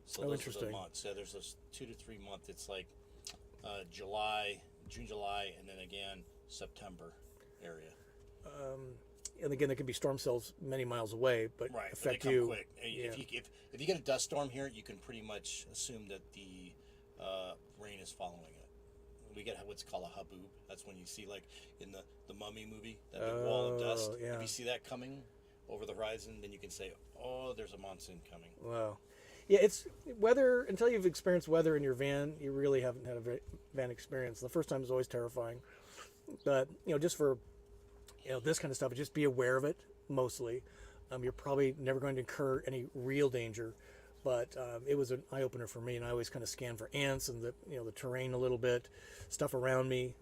So those are the months. Yeah, there's those 2 to 3 months. It's like June, July, and then again September area. And again, there can be storm cells many miles away, but affect you. Quick. Yeah. If you get a dust storm here, you can pretty much assume that the rain is following it. We get what's called a haboob. That's when you see, like in the Mummy movie, that big wall of dust. Yeah. If you see that coming over the horizon, then you can say, "Oh, there's a monsoon coming." Wow. Yeah, it's weather. Until you've experienced weather in your van, you really haven't had a van experience. The first time is always terrifying, but just for this kind of stuff, just be aware of it. Mostly, you're probably never going to incur any real danger, but it was an eye opener for me. And I always kind of scan for ants and the terrain a little bit, stuff around me,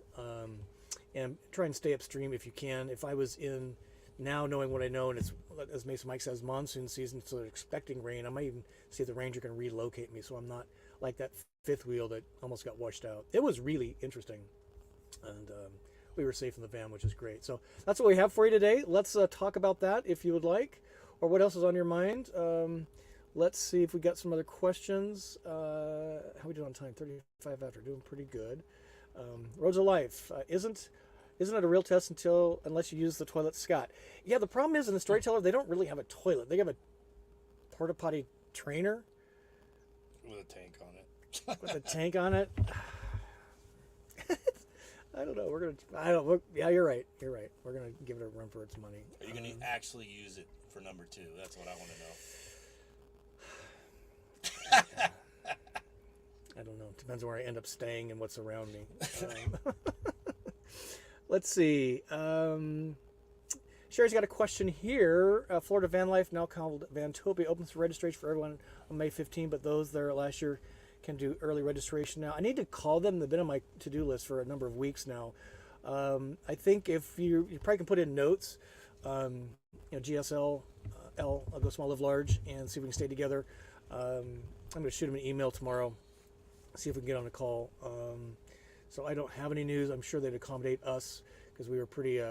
and try and stay upstream if you can. If I was in now, knowing what I know, and it's, as Mason Mike says, monsoon season, so they're expecting rain, I might even see if the ranger can relocate me so I'm not like that fifth wheel that almost got washed out. It was really interesting, and we were safe in the van, which is great. So that's what we have for you today. Let's talk about that if you would like, or what else is on your mind. Let's see if we got some other questions. How we doing on time? 35 after, doing pretty good. Roads of Life isn't it a real test unless you use the toilet, Scott? Yeah, the problem is in the Storyteller, they don't really have a toilet. They have a porta potty trainer with a tank on it. With a tank on it. I don't know. Yeah, you're right. We're gonna give it a run for its money. Are you gonna actually use it for number 2? That's what I want to know. I don't know. Depends on where I end up staying and what's around me. Let's see. Sherry's got a question here. Florida Vanlife, now called Vantopia, opens for registration for everyone on May 15, but those there last year can do early registration now. I need to call them. They've been on my to-do list for a number of weeks now. I think if you probably can put in notes, GSL, L, I'll go small, live large, and see if we can stay together. I'm going to shoot them an email tomorrow, see if we can get on a call. So I don't have any news. I'm sure they'd accommodate us because we were pretty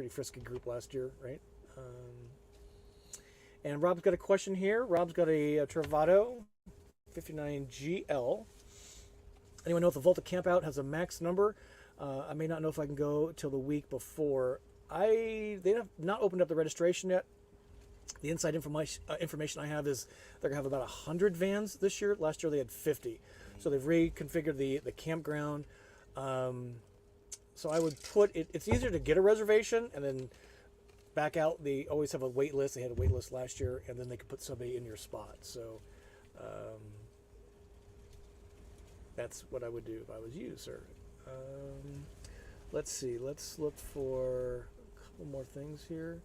frisky group last year, right? And Rob's got a question here. Rob's got a Travado 59GL. Anyone know if the Volta Campout has a max number? I may not know if I can go till the week before. They have not opened up the registration yet. The inside information I have is they're going to have about 100 vans this year. Last year they had 50. So they've reconfigured the campground. So I would put it, it's easier to get a reservation and then back out. They always have a wait list. They had a wait list last year, and then they could put somebody in your spot. So that's what I would do if I was you, sir. Let's see. Let's look for a couple more things here.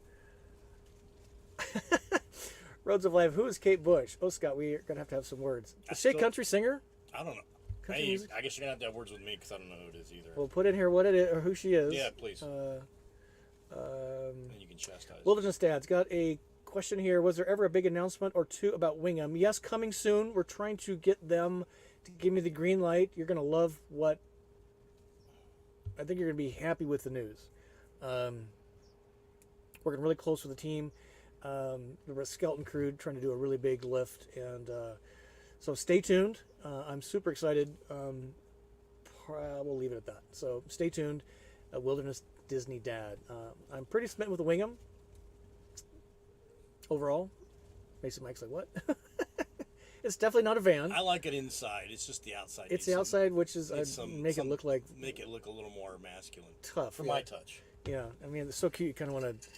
Roads of Life. Who is Kate Bush? Oh, Scott, we're going to have some words. Is she a country singer? I don't know. I guess you're going to have words with me because I don't know who it is either. We'll put in here what it is or who she is. Yeah, please. And you can chastise. Wilderness Dad's got a question here. Was there ever a big announcement or two about Wingham? Yes, coming soon. We're trying to get them to give me the green light. You're going to love what... I think you're going to be happy with the news. Working really close with the team. The skeleton crew trying to do a really big lift, and so stay tuned. I'm super excited. We'll leave it at that. So stay tuned. Wilderness Disney Dad. I'm pretty smitten with the Wingham overall. Mason Mike's like, what? It's definitely not a van. I like it inside. It's just the outside. It's the outside, which is make it look a little more masculine. Tough for my touch. Yeah, I mean it's so cute. You kind of want to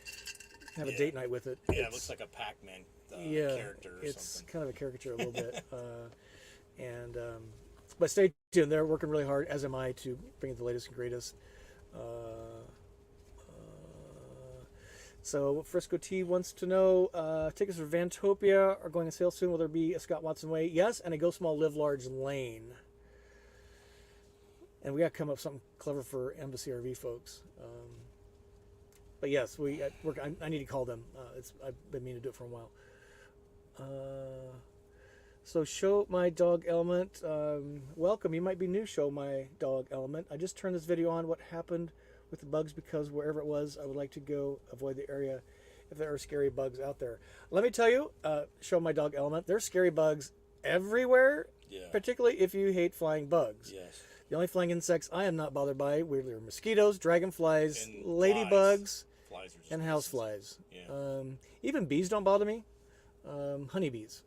have a date night with it. Yeah, it looks like a Pac-Man character or it's something. Kind of a caricature a little bit. But stay tuned. They're working really hard, as am I, to bring the latest and greatest. So Frisco T wants to know, tickets for Vantopia are going on sale soon. Will there be a Scott Watson Way? Yes, and a Go Small, Live Large lane. And we got to come up with something clever for Embassy RV folks. But yes, I need to call them. I've been meaning to do it for a while. So Show My Dog Element. Welcome. You might be new, Show My Dog Element. I just turned this video on. What happened with the bugs, because wherever it was, I would like to go avoid the area if there are scary bugs out there. Let me tell you, Show My Dog Element, there's scary bugs everywhere, particularly if you hate flying bugs. Yes. The only flying insects I am not bothered by are mosquitoes, dragonflies, ladybugs, and houseflies. Yeah. Even bees don't bother me, honeybees.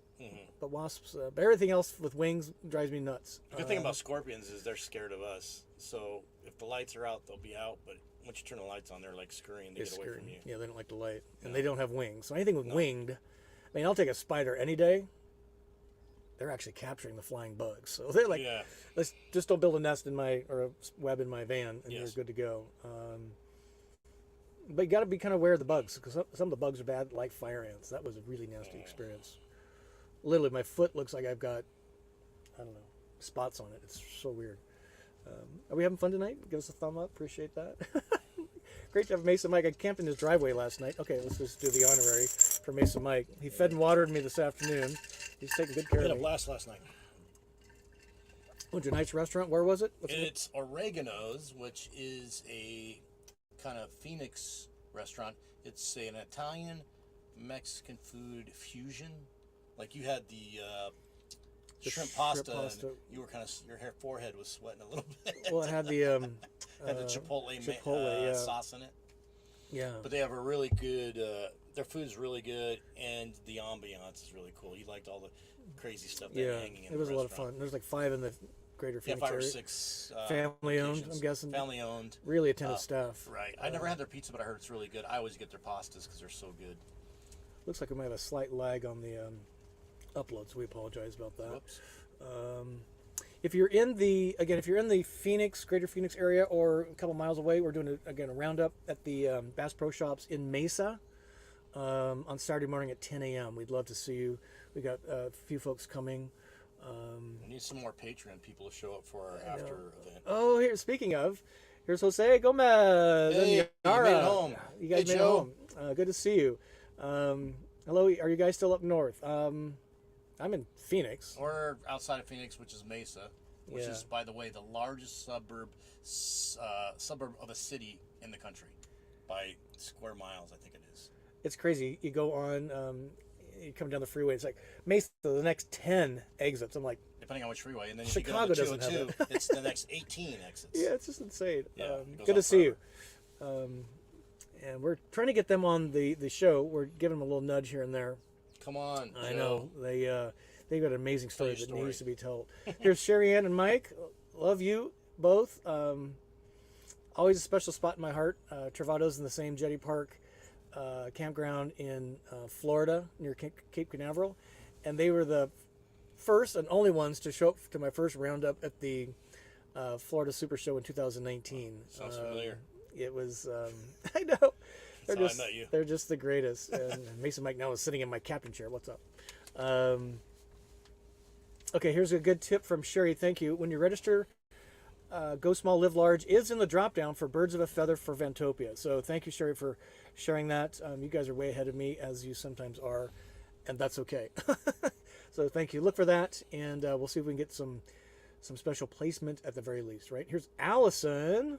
But wasps, but everything else with wings drives me nuts. The good thing about scorpions is they're scared of us. So if the lights are out, they'll be out. But once you turn the lights on, they're like scurrying to get away from you. Yeah, they don't like the light. And they don't have wings. So anything with winged, I mean, I'll take a spider any day. They're actually capturing the flying bugs. So they're like, let's just don't build a nest or a web in my van, and you're good to go. But you got to be kind of aware of the bugs, because some of the bugs are bad, like fire ants. That was a really nasty experience. Literally, my foot looks like I've got, I don't know, spots on it. It's so weird. Are we having fun tonight? Give us a thumb up. Appreciate that. Great to have Mason Mike. I camped in his driveway last night. Okay, let's just do the honorary for Mason Mike. He fed and watered me this afternoon. He's taking good care of me. We had a blast last night. Went to a nice restaurant. Where was it? It's Oregano's, which is a kind of Phoenix restaurant. It's an Italian Mexican food fusion. Like you had the shrimp pasta. And you were kind of, your forehead was sweating a little bit. Well, it had the had the chipotle sauce in it. Yeah. But they have a really good. Their food is really good, and the ambiance is really cool. You liked all the crazy stuff that hanging in the restaurant. It was a lot of fun. There's like 5 in the greater Phoenix area. 5 or 6. Family owned, I'm guessing. Family owned. Really attentive staff. Right. I never had their pizza, but I heard it's really good. I always get their pastas because they're so good. Looks like we might have a slight lag on the uploads. We apologize about that. Whoops. If you're in the Phoenix, Greater Phoenix area, or a couple miles away, we're doing a roundup at the Bass Pro Shops in Mesa on Saturday morning at 10 a.m. We'd love to see you. We got a few folks coming. We need some more Patreon people to show up for our after event. Oh, here. Speaking of, here's Jose Gomez. Hey, and you Yara. made it home. You guys Hey, made Joe. it home. Good to see you. Hello. Are you guys still up north? I'm in Phoenix. Or outside of Phoenix, which is Mesa, which Yeah. is, by the way, the largest suburb of a city in the country by square miles, I think it is. It's crazy. You go on, you come down the freeway. It's like Mesa, the next 10 exits. I'm like, Depending on which freeway. And then Chicago if you go doesn't to have 202, it's the next 18 exits. yeah, it's just insane. Yeah, it goes Good to on see you. And we're trying to get them on the show. We're giving them a little nudge here and there. Come on, I Joe. know they've got an amazing story your that story. needs to be told. Here's Sherry Ann and Mike. Love you both. Always a special spot in my heart. Travado's in the same Jetty Park campground in Florida near Cape Canaveral, and they were the first and only ones to show up to my first roundup at the Florida Super Show in 2019. Sounds familiar. It was I know. That's how I met you. They're just the greatest. And Mason Mike now is sitting in my captain chair. What's up? Okay, here's a good tip from Sherry. Thank you. When you register, Go Small, Live Large is in the drop down for Birds of a Feather for Vantopia. So thank you, Sherry, for sharing that. You guys are way ahead of me, as you sometimes are, and that's okay. So thank you. Look for that, and we'll see if we can get some special placement at the very least, right? Here's Allison.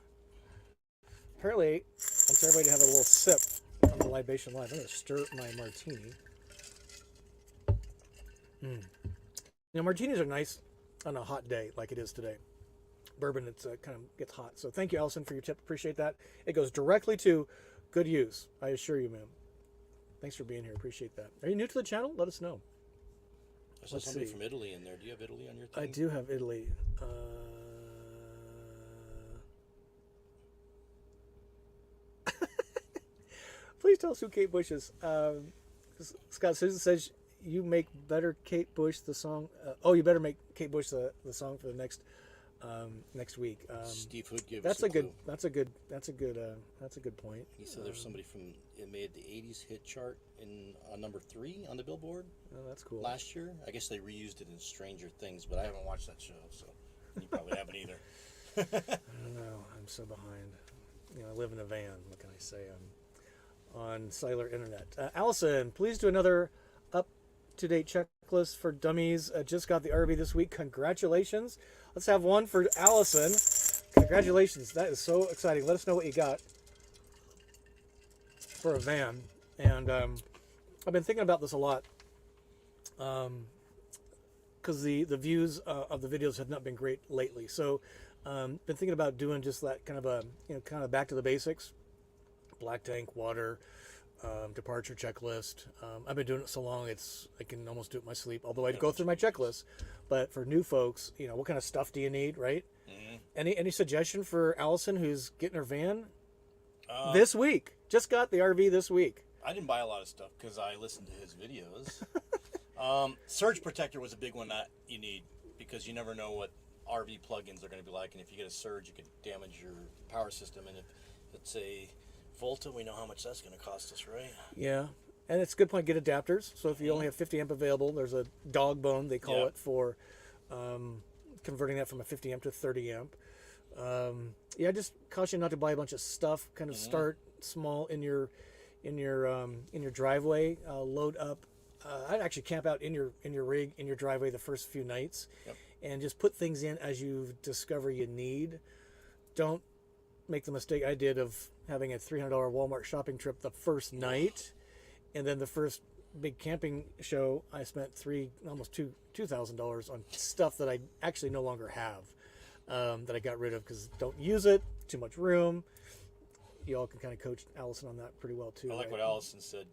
Apparently, wants everybody to have a little sip on the Libation Live. I'm going to stir my martini. You know, martinis are nice on a hot day like it is today. Bourbon, it's kind of gets hot. So thank you, Allison, for your tip. Appreciate that. It goes directly to good use. I assure you, ma'am. Thanks for being here. Appreciate that. Are you new to the channel? Let us know. I saw somebody from Italy in there. Do you have Italy on your thing? I do have Italy. Please tell us who Kate Bush is. Scott Susan says you make better Kate Bush the song. You better make Kate Bush the song for the next week. Steve Hood gave That's us a good. That's a good point. He said there's somebody from it made the '80s hit chart in number 3 on the Billboard. Oh, that's cool. Last year, I guess they reused it in Stranger Things, but I haven't watched that show, so you probably haven't either. I don't know. I'm so behind. You know, I live in a van. What can I say? I'm on cellular internet. Allison, please do another up-to-date checklist for dummies. Just got the RV this week. Congratulations. Let's have one for Allison. Congratulations. That is so exciting. Let us know what you got for a van. And I've been thinking about this a lot because the views of the videos have not been great lately. So been thinking about doing just that kind of back to the basics. Black tank, water, departure checklist. I've been doing it so long I can almost do it in my sleep, although I'd go through my checklist. But for new folks, you know, what kind of stuff do you need, right? Mm-hmm. Any suggestion for Allison who's getting her van this week? Just got the RV this week. I didn't buy a lot of stuff because I listened to his videos. Surge protector was a big one that you need because you never know what RV plugins are going to be like, and if you get a surge, you could damage your power system. And if it's a Volta, we know how much that's going to cost us, right? Yeah, and it's a good point. Get adapters. So if you only have 50 amp available, there's a dog bone they call it for converting that from a 50 amp to 30 amp. Just caution not to buy a bunch of stuff. Kind of start small in your driveway. Load up. I'd actually camp out in your rig in your driveway the first few nights, and just put things in as you discover you need. Don't make the mistake I did of having a $300 Walmart shopping trip the first night, and then the first big camping show I spent almost $2,000 on stuff that I actually no longer have, that I got rid of because don't use it, too much room. You all can kind of coach Allison on that pretty well too. I like what Allison said.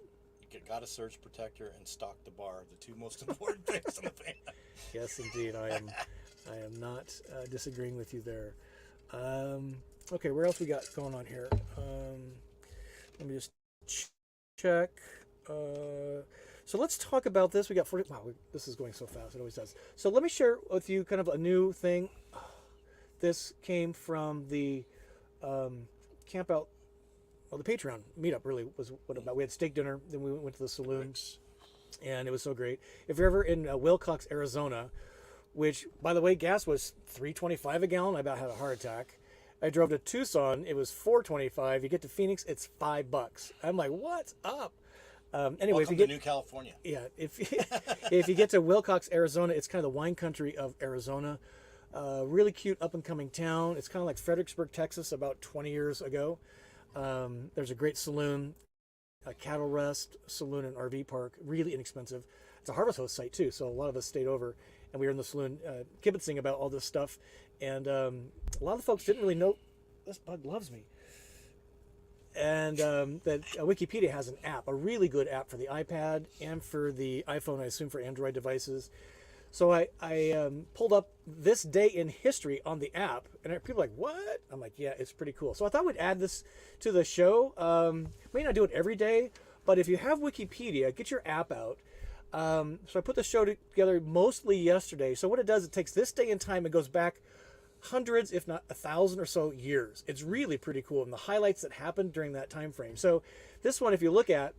You got a surge protector and stock the bar, the two most important things on the van. Yes, indeed. I am not disagreeing with you there. Okay, where else we got going on here? Let me just check. So let's talk about this. We got 40. Wow, this is going so fast. It always does. So let me share with you kind of a new thing. This came from the camp out. Well, the Patreon meetup really was what about. We had steak dinner, then we went to the saloon, and it was so great. If you're ever in Wilcox, Arizona, which, by the way, gas was $3.25 a gallon. I about had a heart attack. I drove to Tucson. It was $4.25. You get to Phoenix, it's $5. I'm like, what's up? Anyway, if you get to New California, if if you get to Wilcox, Arizona, it's kind of the wine country of Arizona. Really cute up and coming town. It's kind of like Fredericksburg, Texas, about 20 years ago. There's a great saloon, a cattle rest saloon and RV park, really inexpensive. It's a harvest host site too, so a lot of us stayed over, and we were in the saloon kibitzing about all this stuff. And a lot of folks didn't really know this bug loves me. And that Wikipedia has an app, a really good app for the iPad and for the iPhone, I assume for Android devices. So I pulled up this day in history on the app, and people are like, what? I'm like, yeah, it's pretty cool. So I thought we'd add this to the show. May not do it every day, but if you have Wikipedia, get your app out. So I put the show together mostly yesterday. So what it does, it takes this day in time and goes back hundreds, if not 1,000 or so years. It's really pretty cool, and the highlights that happened during that time frame. So this one, if you look at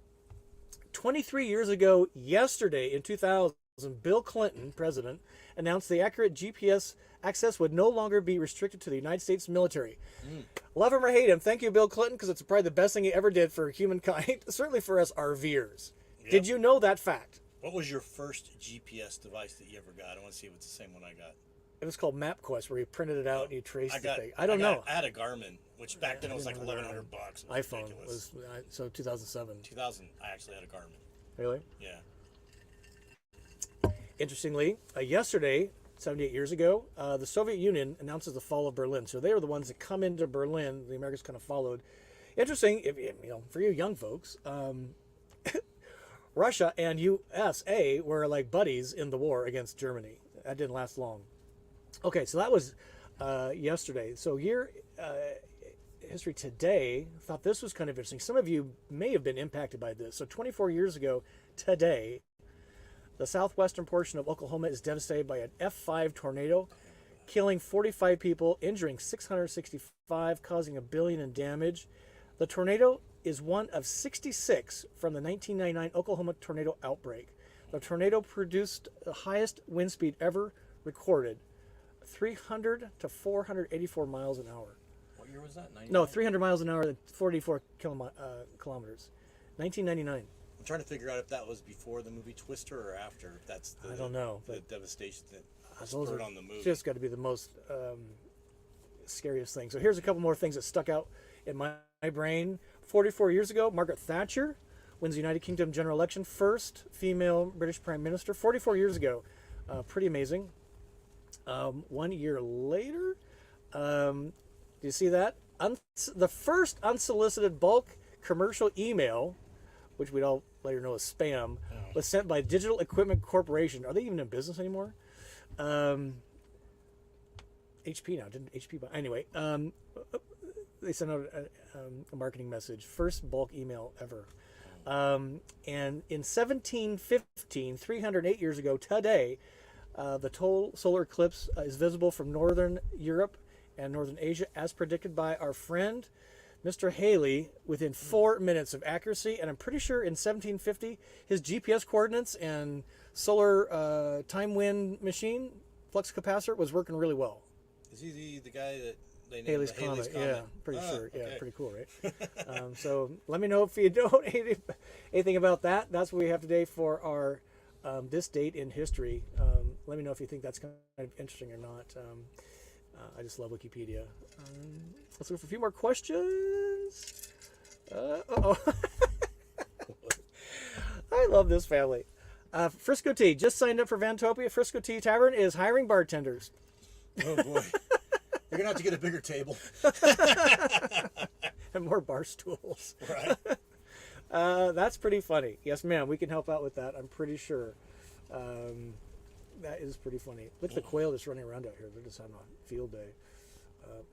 23 years ago yesterday in 2000, Bill Clinton, president, announced the accurate GPS access would no longer be restricted to the United States military. Love him or hate him, thank you, Bill Clinton, because it's probably the best thing he ever did for humankind, certainly for us RVers. Yep. Did you know that fact? What was your first GPS device that you ever got? I want to see if it's the same one I got. It was called MapQuest, where you printed it out and you traced the thing. I don't know. I had a Garmin, which back then it was like $1,100. iPhone was so 2007. 2000. I actually had a Garmin. Really? Yeah. Interestingly, yesterday, 78 years ago, the Soviet Union announces the fall of Berlin. So they were the ones that come into Berlin. The Americans kind of followed. Interesting, for you young folks, Russia and USA were like buddies in the war against Germany. That didn't last long. Okay, so that was yesterday. So history today, I thought this was kind of interesting. Some of you may have been impacted by this. So 24 years ago today, the southwestern portion of Oklahoma is devastated by an F5 tornado, killing 45 people, injuring 665, causing $1 billion in damage. The tornado is one of 66 from the 1999 Oklahoma tornado outbreak. The tornado produced the highest wind speed ever recorded, 300 to 484 miles an hour. What year was that? 99? No, 300 miles an hour, 44 kilometers. 1999. I'm trying to figure out if that was before the movie Twister or after. If that's I don't know. The devastation that those spurred on the movie. Just got to be the most scariest thing. So here's a couple more things that stuck out in my brain. 44 years ago, Margaret Thatcher wins the United Kingdom general election, first female British Prime Minister. 44 years ago. Pretty amazing. 1 year later, do you see that? The first unsolicited bulk commercial email, which we'd all later know as spam, was sent by Digital Equipment Corporation. Are they even in business anymore? HP now, didn't HP buy? Anyway, they sent out a marketing message, first bulk email ever. And in 1715, 308 years ago today, the total solar eclipse is visible from northern Europe and northern Asia, as predicted by our friend, Mr. Haley, within 4 minutes of accuracy. And I'm pretty sure in 1750, his GPS coordinates and solar time wind machine, flux capacitor, was working really well. Is he the guy that they named Haley's the Haley's Comet? Yeah, pretty sure. Okay. Yeah, pretty cool, right? So let me know if you know anything about that. That's what we have today for our this date in history. Let me know if you think that's kind of interesting or not. I just love Wikipedia. Let's look for a few more questions. Uh-oh. I love this family. Frisco Tea just signed up for Vantopia. Frisco Tea Tavern is hiring bartenders. Oh boy. You're going to have to get a bigger table. And more bar stools. Right. That's pretty funny. Yes, ma'am. We can help out with that, I'm pretty sure. That is pretty funny. Look at the quail just running around out here. They're just having a field day.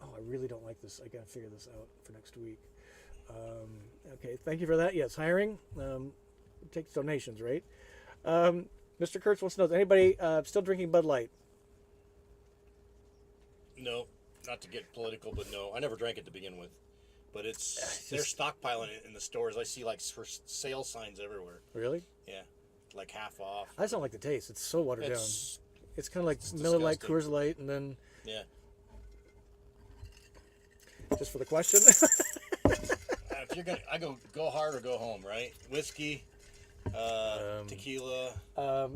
I really don't like this. I got to figure this out for next week. Okay, thank you for that. Yes, hiring. takes donations, right? Mr. Kurtz wants to know, is anybody still drinking Bud Light? No, not to get political, but no, I never drank it to begin with. But they're stockpiling it in the stores. I see like for sale signs everywhere. Really? Yeah, like half off. I just don't like the taste. It's so watered down. It's kind of like Miller Lite, disgusting. Coors Light, and then Yeah. just for the question. If you're gonna, I go hard or go home, right? Whiskey, tequila.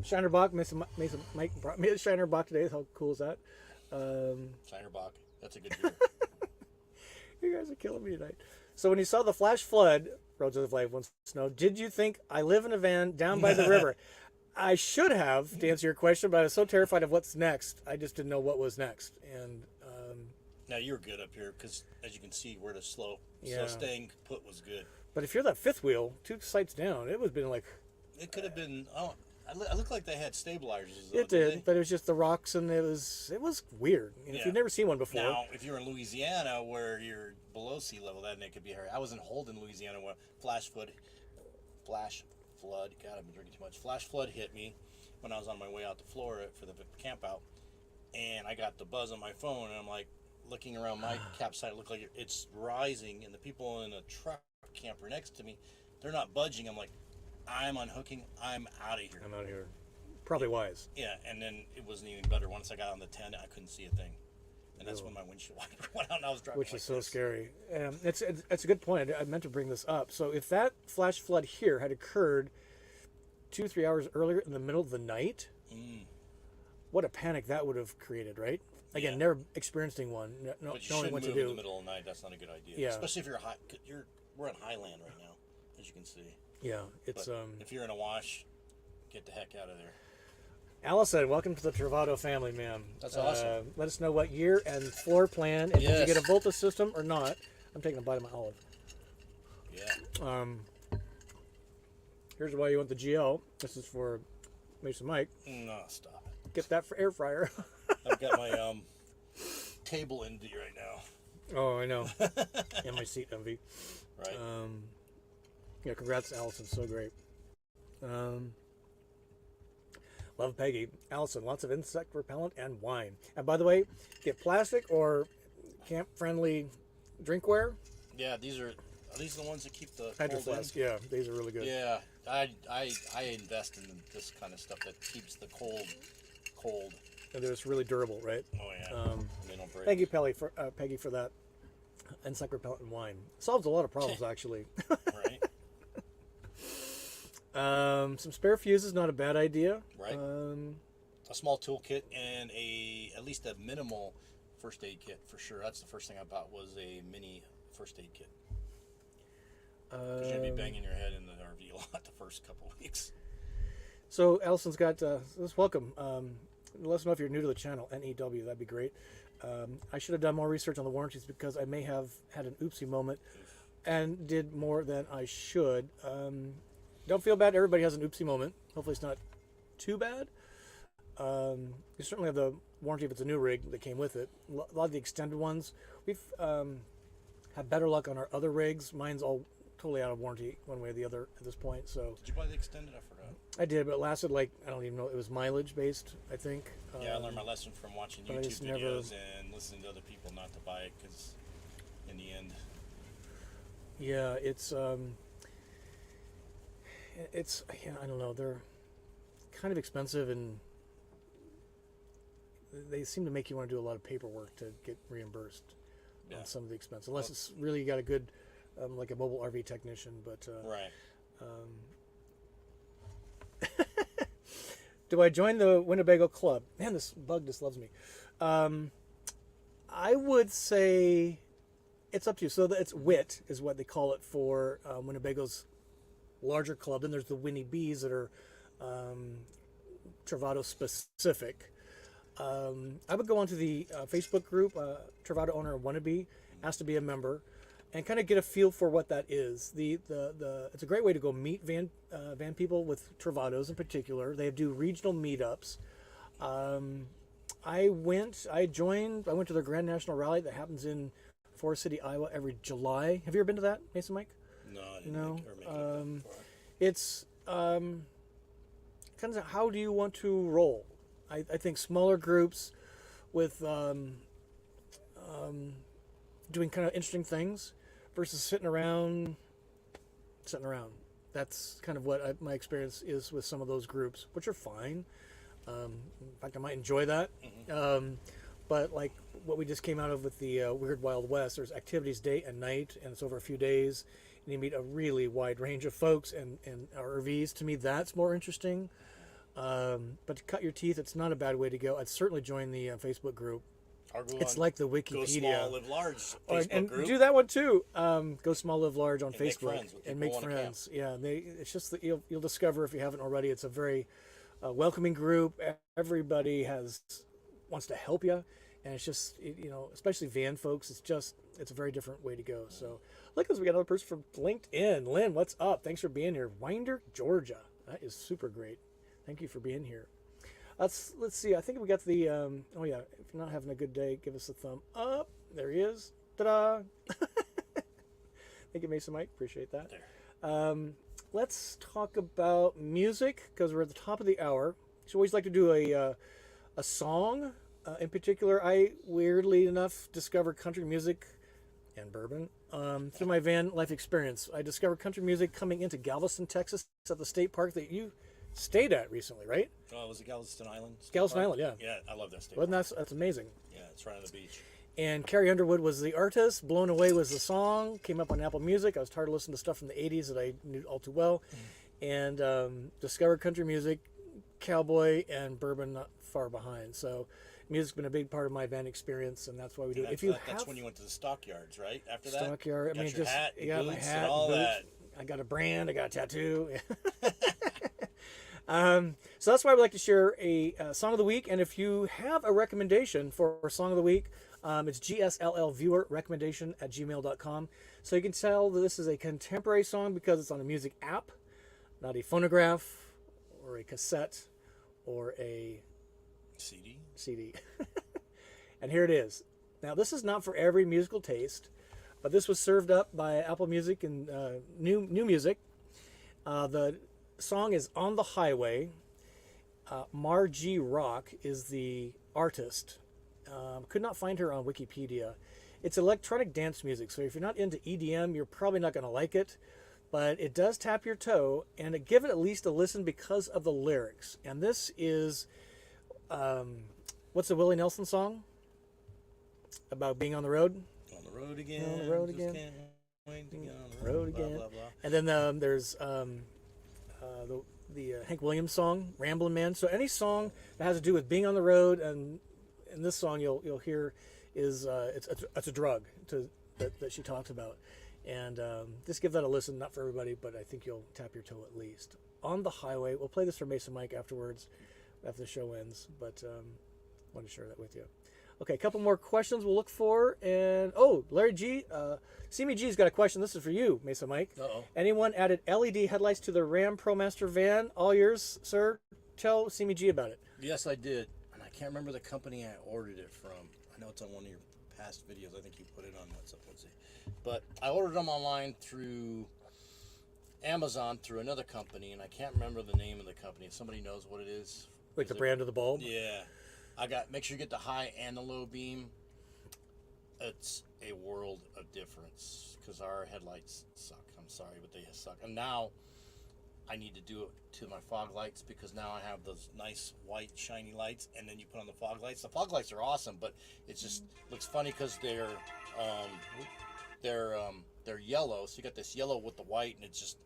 Shiner Bock, Mike brought me a Shiner Bock today. How cool is that? Shiner Bock. That's a good beer. You guys are killing me tonight. So when you saw the flash flood, Roads of Life wants to know, did you think I live in a van down by the river? I should have, to answer your question, but I was so terrified of what's next. I just didn't know what was next. And Now you were good up here because, as you can see, we're the slow. Yeah. So staying put was good. but if you're that fifth wheel, 2 sites down, it would have been like, It could have been. Oh, I look like they had stabilizers. Though, it did, but it was just the rocks, and it was weird. And if Yeah. you've never seen one before, Now, if you're in Louisiana where you're below sea level, then it could be hard. I was in Holden, Louisiana, where flash flood. God, I've been drinking too much. Flash flood hit me when I was on my way out to Florida for the camp out, and I got the buzz on my phone, and I'm like looking around my campsite. It looked like it's rising, and the people in a truck camper next to me, they're not budging. I'm like, I'm unhooking. I'm out of here. I'm out of here. Probably wise. Yeah, and then it wasn't even better. Once I got on the tent, I couldn't see a thing. And that's when my windshield wiper went out and I was driving Which like is so this. scary. It's a good point. I meant to bring this up. So if that flash flood here had occurred 2-3 hours earlier in the middle of the night, what a panic that would have created, right? Again, Yeah. never experiencing one, But you knowing shouldn't what move to in the do. middle of the night. That's not a good idea. Yeah. Especially if we're in highland right now, as you can see. Yeah, it's But if you're in a wash, get the heck out of there. Allison, welcome to the Travado family, ma'am. That's awesome. Let us know what year and floor plan, and did you Yes. get a Volta system or not? I'm taking a bite of my olive. Yeah. Here's why you want the GL. This is for Mason Mike. No, stop it. Get that for air fryer. I've got my table envy right now. Oh, I know. And my seat envy. Right. Yeah, congrats, Allison. So great. Love Peggy. Allison, lots of insect repellent and wine. And by the way, get plastic or camp-friendly drinkware. Yeah, these are these the ones that keep the Hydro cold in? flask. Yeah, these are really good. Yeah, I invest in this kind of stuff that keeps the cold. And they're just really durable, right? Oh yeah. They don't break. Thank you, Peggy, for that. Insect repellent and wine. Solves a lot of problems, actually. Right. Some spare fuses, not a bad idea. Right. A small toolkit and at least a minimal first aid kit for sure. That's the first thing I bought was a mini first aid kit. Because you're gonna be banging your head in the RV a lot the first couple of weeks. So Allison's got let's welcome. Let us know if you're new to the channel. NEW, that'd be great. I should have done more research on the warranties because I may have had an oopsie moment and did more than I should. Don't feel bad. Everybody has an oopsie moment. Hopefully it's not too bad. You certainly have the warranty if it's a new rig that came with it. A lot of the extended ones, we've had better luck on our other rigs. Mine's all totally out of warranty one way or the other at this point. So Did you buy the extended? I forgot. I did, but it lasted like, I don't even know, it was mileage based, I think. Yeah, I learned my lesson from watching but I YouTube just never- videos and listening to other people not to buy it because in the end, Yeah, it's yeah, I don't know, they're kind of expensive and they seem to make you want to do a lot of paperwork to get reimbursed on some of the expense, unless it's really got a good like a mobile RV technician. But right. Do I join the Winnebago Club? Man, this bug just loves me. I would say it's up to you. So it's WIT is what they call it for Winnebago's larger club. Then there's the Winnie Bees that are Travado specific. I would go onto the Facebook group, Travado Owner Wannabe, ask to be a member, and kind of get a feel for what that is. It's a great way to go meet van people with Travados in particular. They do regional meetups. I went to their Grand National Rally that happens in Forest City, Iowa every July. Have you ever been to that, Mason Mike? No, I didn't No. make it before. It's kind of how do you want to roll. I think smaller groups with doing kind of interesting things versus sitting around. That's kind of what my experience is with some of those groups, which are fine. In fact, I might enjoy that. But like what we just came out of with the Weird Wild West, there's activities day and night, and it's over a few days, and you meet a really wide range of folks and RVs. To me, that's more interesting. But to cut your teeth, it's not a bad way to go. I'd certainly join the Facebook group. It's like the Wikipedia. Go Small, Live Large Facebook group. Do that one too. Go Small, Live Large on Facebook make friends. Yeah, it's just that you'll discover if you haven't already. It's a very welcoming group. Everybody wants to help you, and it's just especially van folks. It's a very different way to go. So look, we got another person from LinkedIn. Lynn, what's up? Thanks for being here. Winder, Georgia. That is super great. Thank you for being here. Let's see. I think we got the. Oh yeah. If you're not having a good day, give us a thumb up. There he is. Ta-da! Thank you, Mason Mike. Appreciate that. Let's talk about music because we're at the top of the hour. So always like to do a song. In particular, I weirdly enough discovered country music and bourbon through my van life experience. I discovered country music coming into Galveston, Texas, at the state park that you stayed at recently, right? Oh, was it Galveston Island? Galveston Island, yeah. Yeah, I love that state. Wasn't that's amazing? Yeah, it's right on the beach. And Carrie Underwood was the artist. Blown Away was the song. Came up on Apple Music. I was tired of listening to stuff from the 80s that I knew all too well. And discovered country music, cowboy, and bourbon not far behind. So music's been a big part of my van experience, and that's why we do it. That's when you went to the stockyards, right? After that? Stockyard. I mean, just hat, got my hat, and all boots. that. I got a brand. I got a tattoo. So that's why we like to share a song of the week. And if you have a recommendation for a song of the week, it's gsllviewerrecommendation@gmail.com. So you can tell that this is a contemporary song because it's on a music app, not a phonograph or a cassette or a CD. And here it is. Now, this is not for every musical taste, but this was served up by Apple Music and new music. The song is On the Highway. Margie Rock is the artist. Could not find her on Wikipedia. It's electronic dance music, so if you're not into EDM, you're probably not going to like it, but it does tap your toe, and give it at least a listen because of the lyrics. And this is, what's the Willie Nelson song? About being on the road? On the road again. On the road just again. Can't wait to get on the road blah, again. blah, blah. And then there's the Hank Williams song, Ramblin' Man. So any song that has to do with being on the road, and in this song you'll hear is it's a drug that she talks about. And just give that a listen. Not for everybody, but I think you'll tap your toe at least. On the Highway. We'll play this for Mason Mike afterwards, after the show ends. But wanted to share that with you. Okay, a couple more questions we'll look for. And Larry G, Simi G's got a question. This is for you, Mesa Mike. Uh-oh. Anyone added LED headlights to the Ram ProMaster van? All yours, sir. Tell Simi G about it. Yes, I did. And I can't remember the company I ordered it from. I know it's on one of your past videos. I think you put it on What's Up, What's It. But I ordered them online through Amazon through another company, and I can't remember the name of the company. If somebody knows what it is. Like the brand of the bulb? Yeah. Make sure you get the high and the low beam. It's a world of difference because our headlights suck. I'm sorry, but they suck. And now I need to do it to my fog lights because now I have those nice white shiny lights, and then you put on the fog lights. The fog lights are awesome, but it just looks funny because they're yellow. So you got this yellow with the white, and it's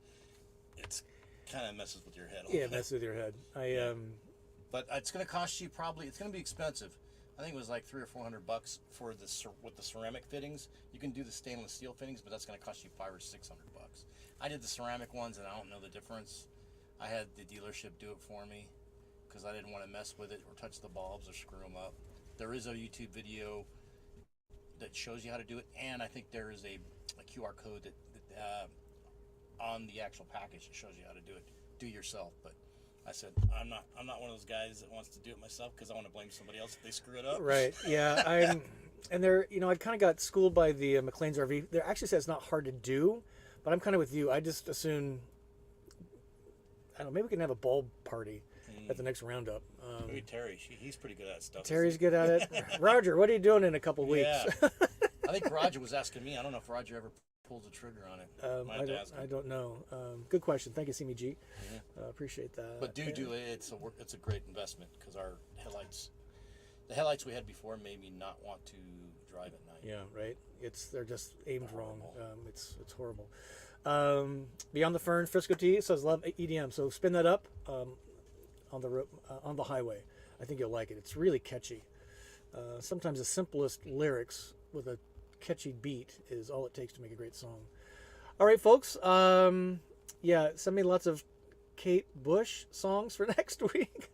kind of messes with your head. Yeah, it messes with your head. But it's going to cost you it's going to be expensive. I think it was like $300 or $400 for with the ceramic fittings. You can do the stainless steel fittings, but that's going to cost you $500 or $600. I did the ceramic ones, and I don't know the difference. I had the dealership do it for me because I didn't want to mess with it or touch the bulbs or screw them up. There is a YouTube video that shows you how to do it, and I think there is a QR code that on the actual package that shows you how to do it. Do yourself, but I said, I'm not one of those guys that wants to do it myself because I want to blame somebody else if they screw it up. Right. Yeah. I've kind of got schooled by the McLean's RV. They actually said it's not hard to do, but I'm kind of with you. I just assume I don't know, maybe we can have a bulb party at the next roundup. Maybe Terry, he's pretty good at that stuff. Terry's good at it. Roger, what are you doing in a couple weeks? Yeah. I think Roger was asking me. I don't know if Roger ever pulls the trigger on it. I don't know. Good question. Thank you, Simi G. Appreciate that. But it's a great investment because the headlights we had before made me not want to drive at night. Yeah, right. They're just aimed wrong. It's horrible. Beyond the Fern, Frisco T says love EDM. So spin that up on the highway. I think you'll like it. It's really catchy. Sometimes the simplest lyrics with a catchy beat is all it takes to make a great song. All right, folks. Yeah, send me lots of Kate Bush songs for next week.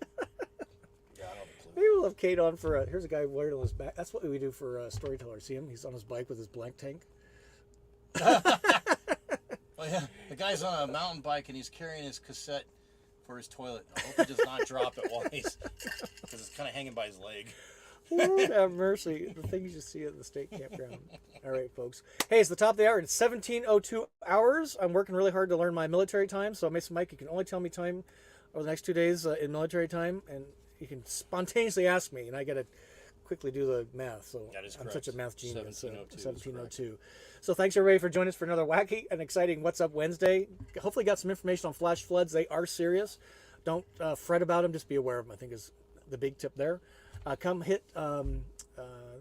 Yeah, I don't have a clue. Maybe we'll have Kate on for here's a guy wearing on his back. That's what we do for Storyteller. See him? He's on his bike with his blank tank. Well, yeah, the guy's on a mountain bike and he's carrying his cassette for his toilet. I hope he does not drop it while because it's kind of hanging by his leg. Lord have mercy. The things you see at the state campground. All right, folks. Hey, it's the top of the hour. It's 17:02 hours. I'm working really hard to learn my military time. So, Mason Mike, you can only tell me time over the next 2 days in military time, and you can spontaneously ask me, and I got to quickly do the math. So that is I'm correct. such a math genius. 1702. So thanks everybody for joining us for another wacky and exciting What's Up Wednesday. Hopefully got some information on flash floods. They are serious. Don't fret about them. Just be aware of them, I think is the big tip there. Come hit the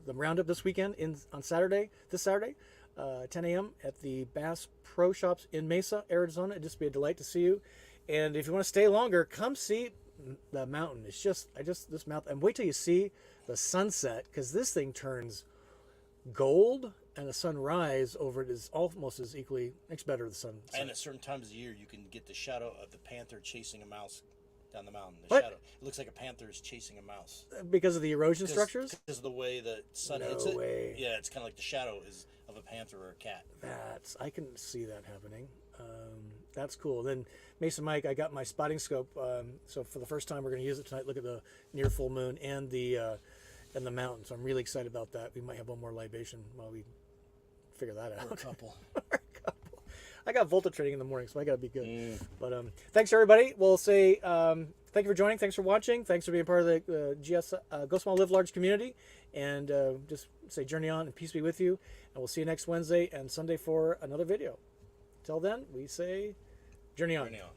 roundup this weekend this Saturday, 10 a.m. at the Bass Pro Shops in Mesa, Arizona. It'd just be a delight to see you. And if you want to stay longer, come see the mountain. It's just this mountain. And wait till you see the sunset, because this thing turns gold, and the sunrise over it is almost as equally, it's better the sun. And at certain times of the year, you can get the shadow of the panther chasing a mouse down the mountain. What? Shadow. It looks like a panther is chasing a mouse. Because of the erosion structures? Because of the way the sun hits it. Yeah, it's kind of like the shadow is of a panther or a cat. I can see that happening. That's cool. Then Mason Mike, I got my spotting scope. So for the first time, we're going to use it tonight. Look at the near full moon and the mountain. So I'm really excited about that. We might have one more libation while we figure that out. Or a couple. I got Volta training in the morning, so I got to be good. But thanks everybody. We'll say thank you for joining. Thanks for watching. Thanks for being part of the GS Go Small Live Large community. And just say journey on and peace be with you. And we'll see you next Wednesday and Sunday for another video. Till then, we say journey on. Journey on.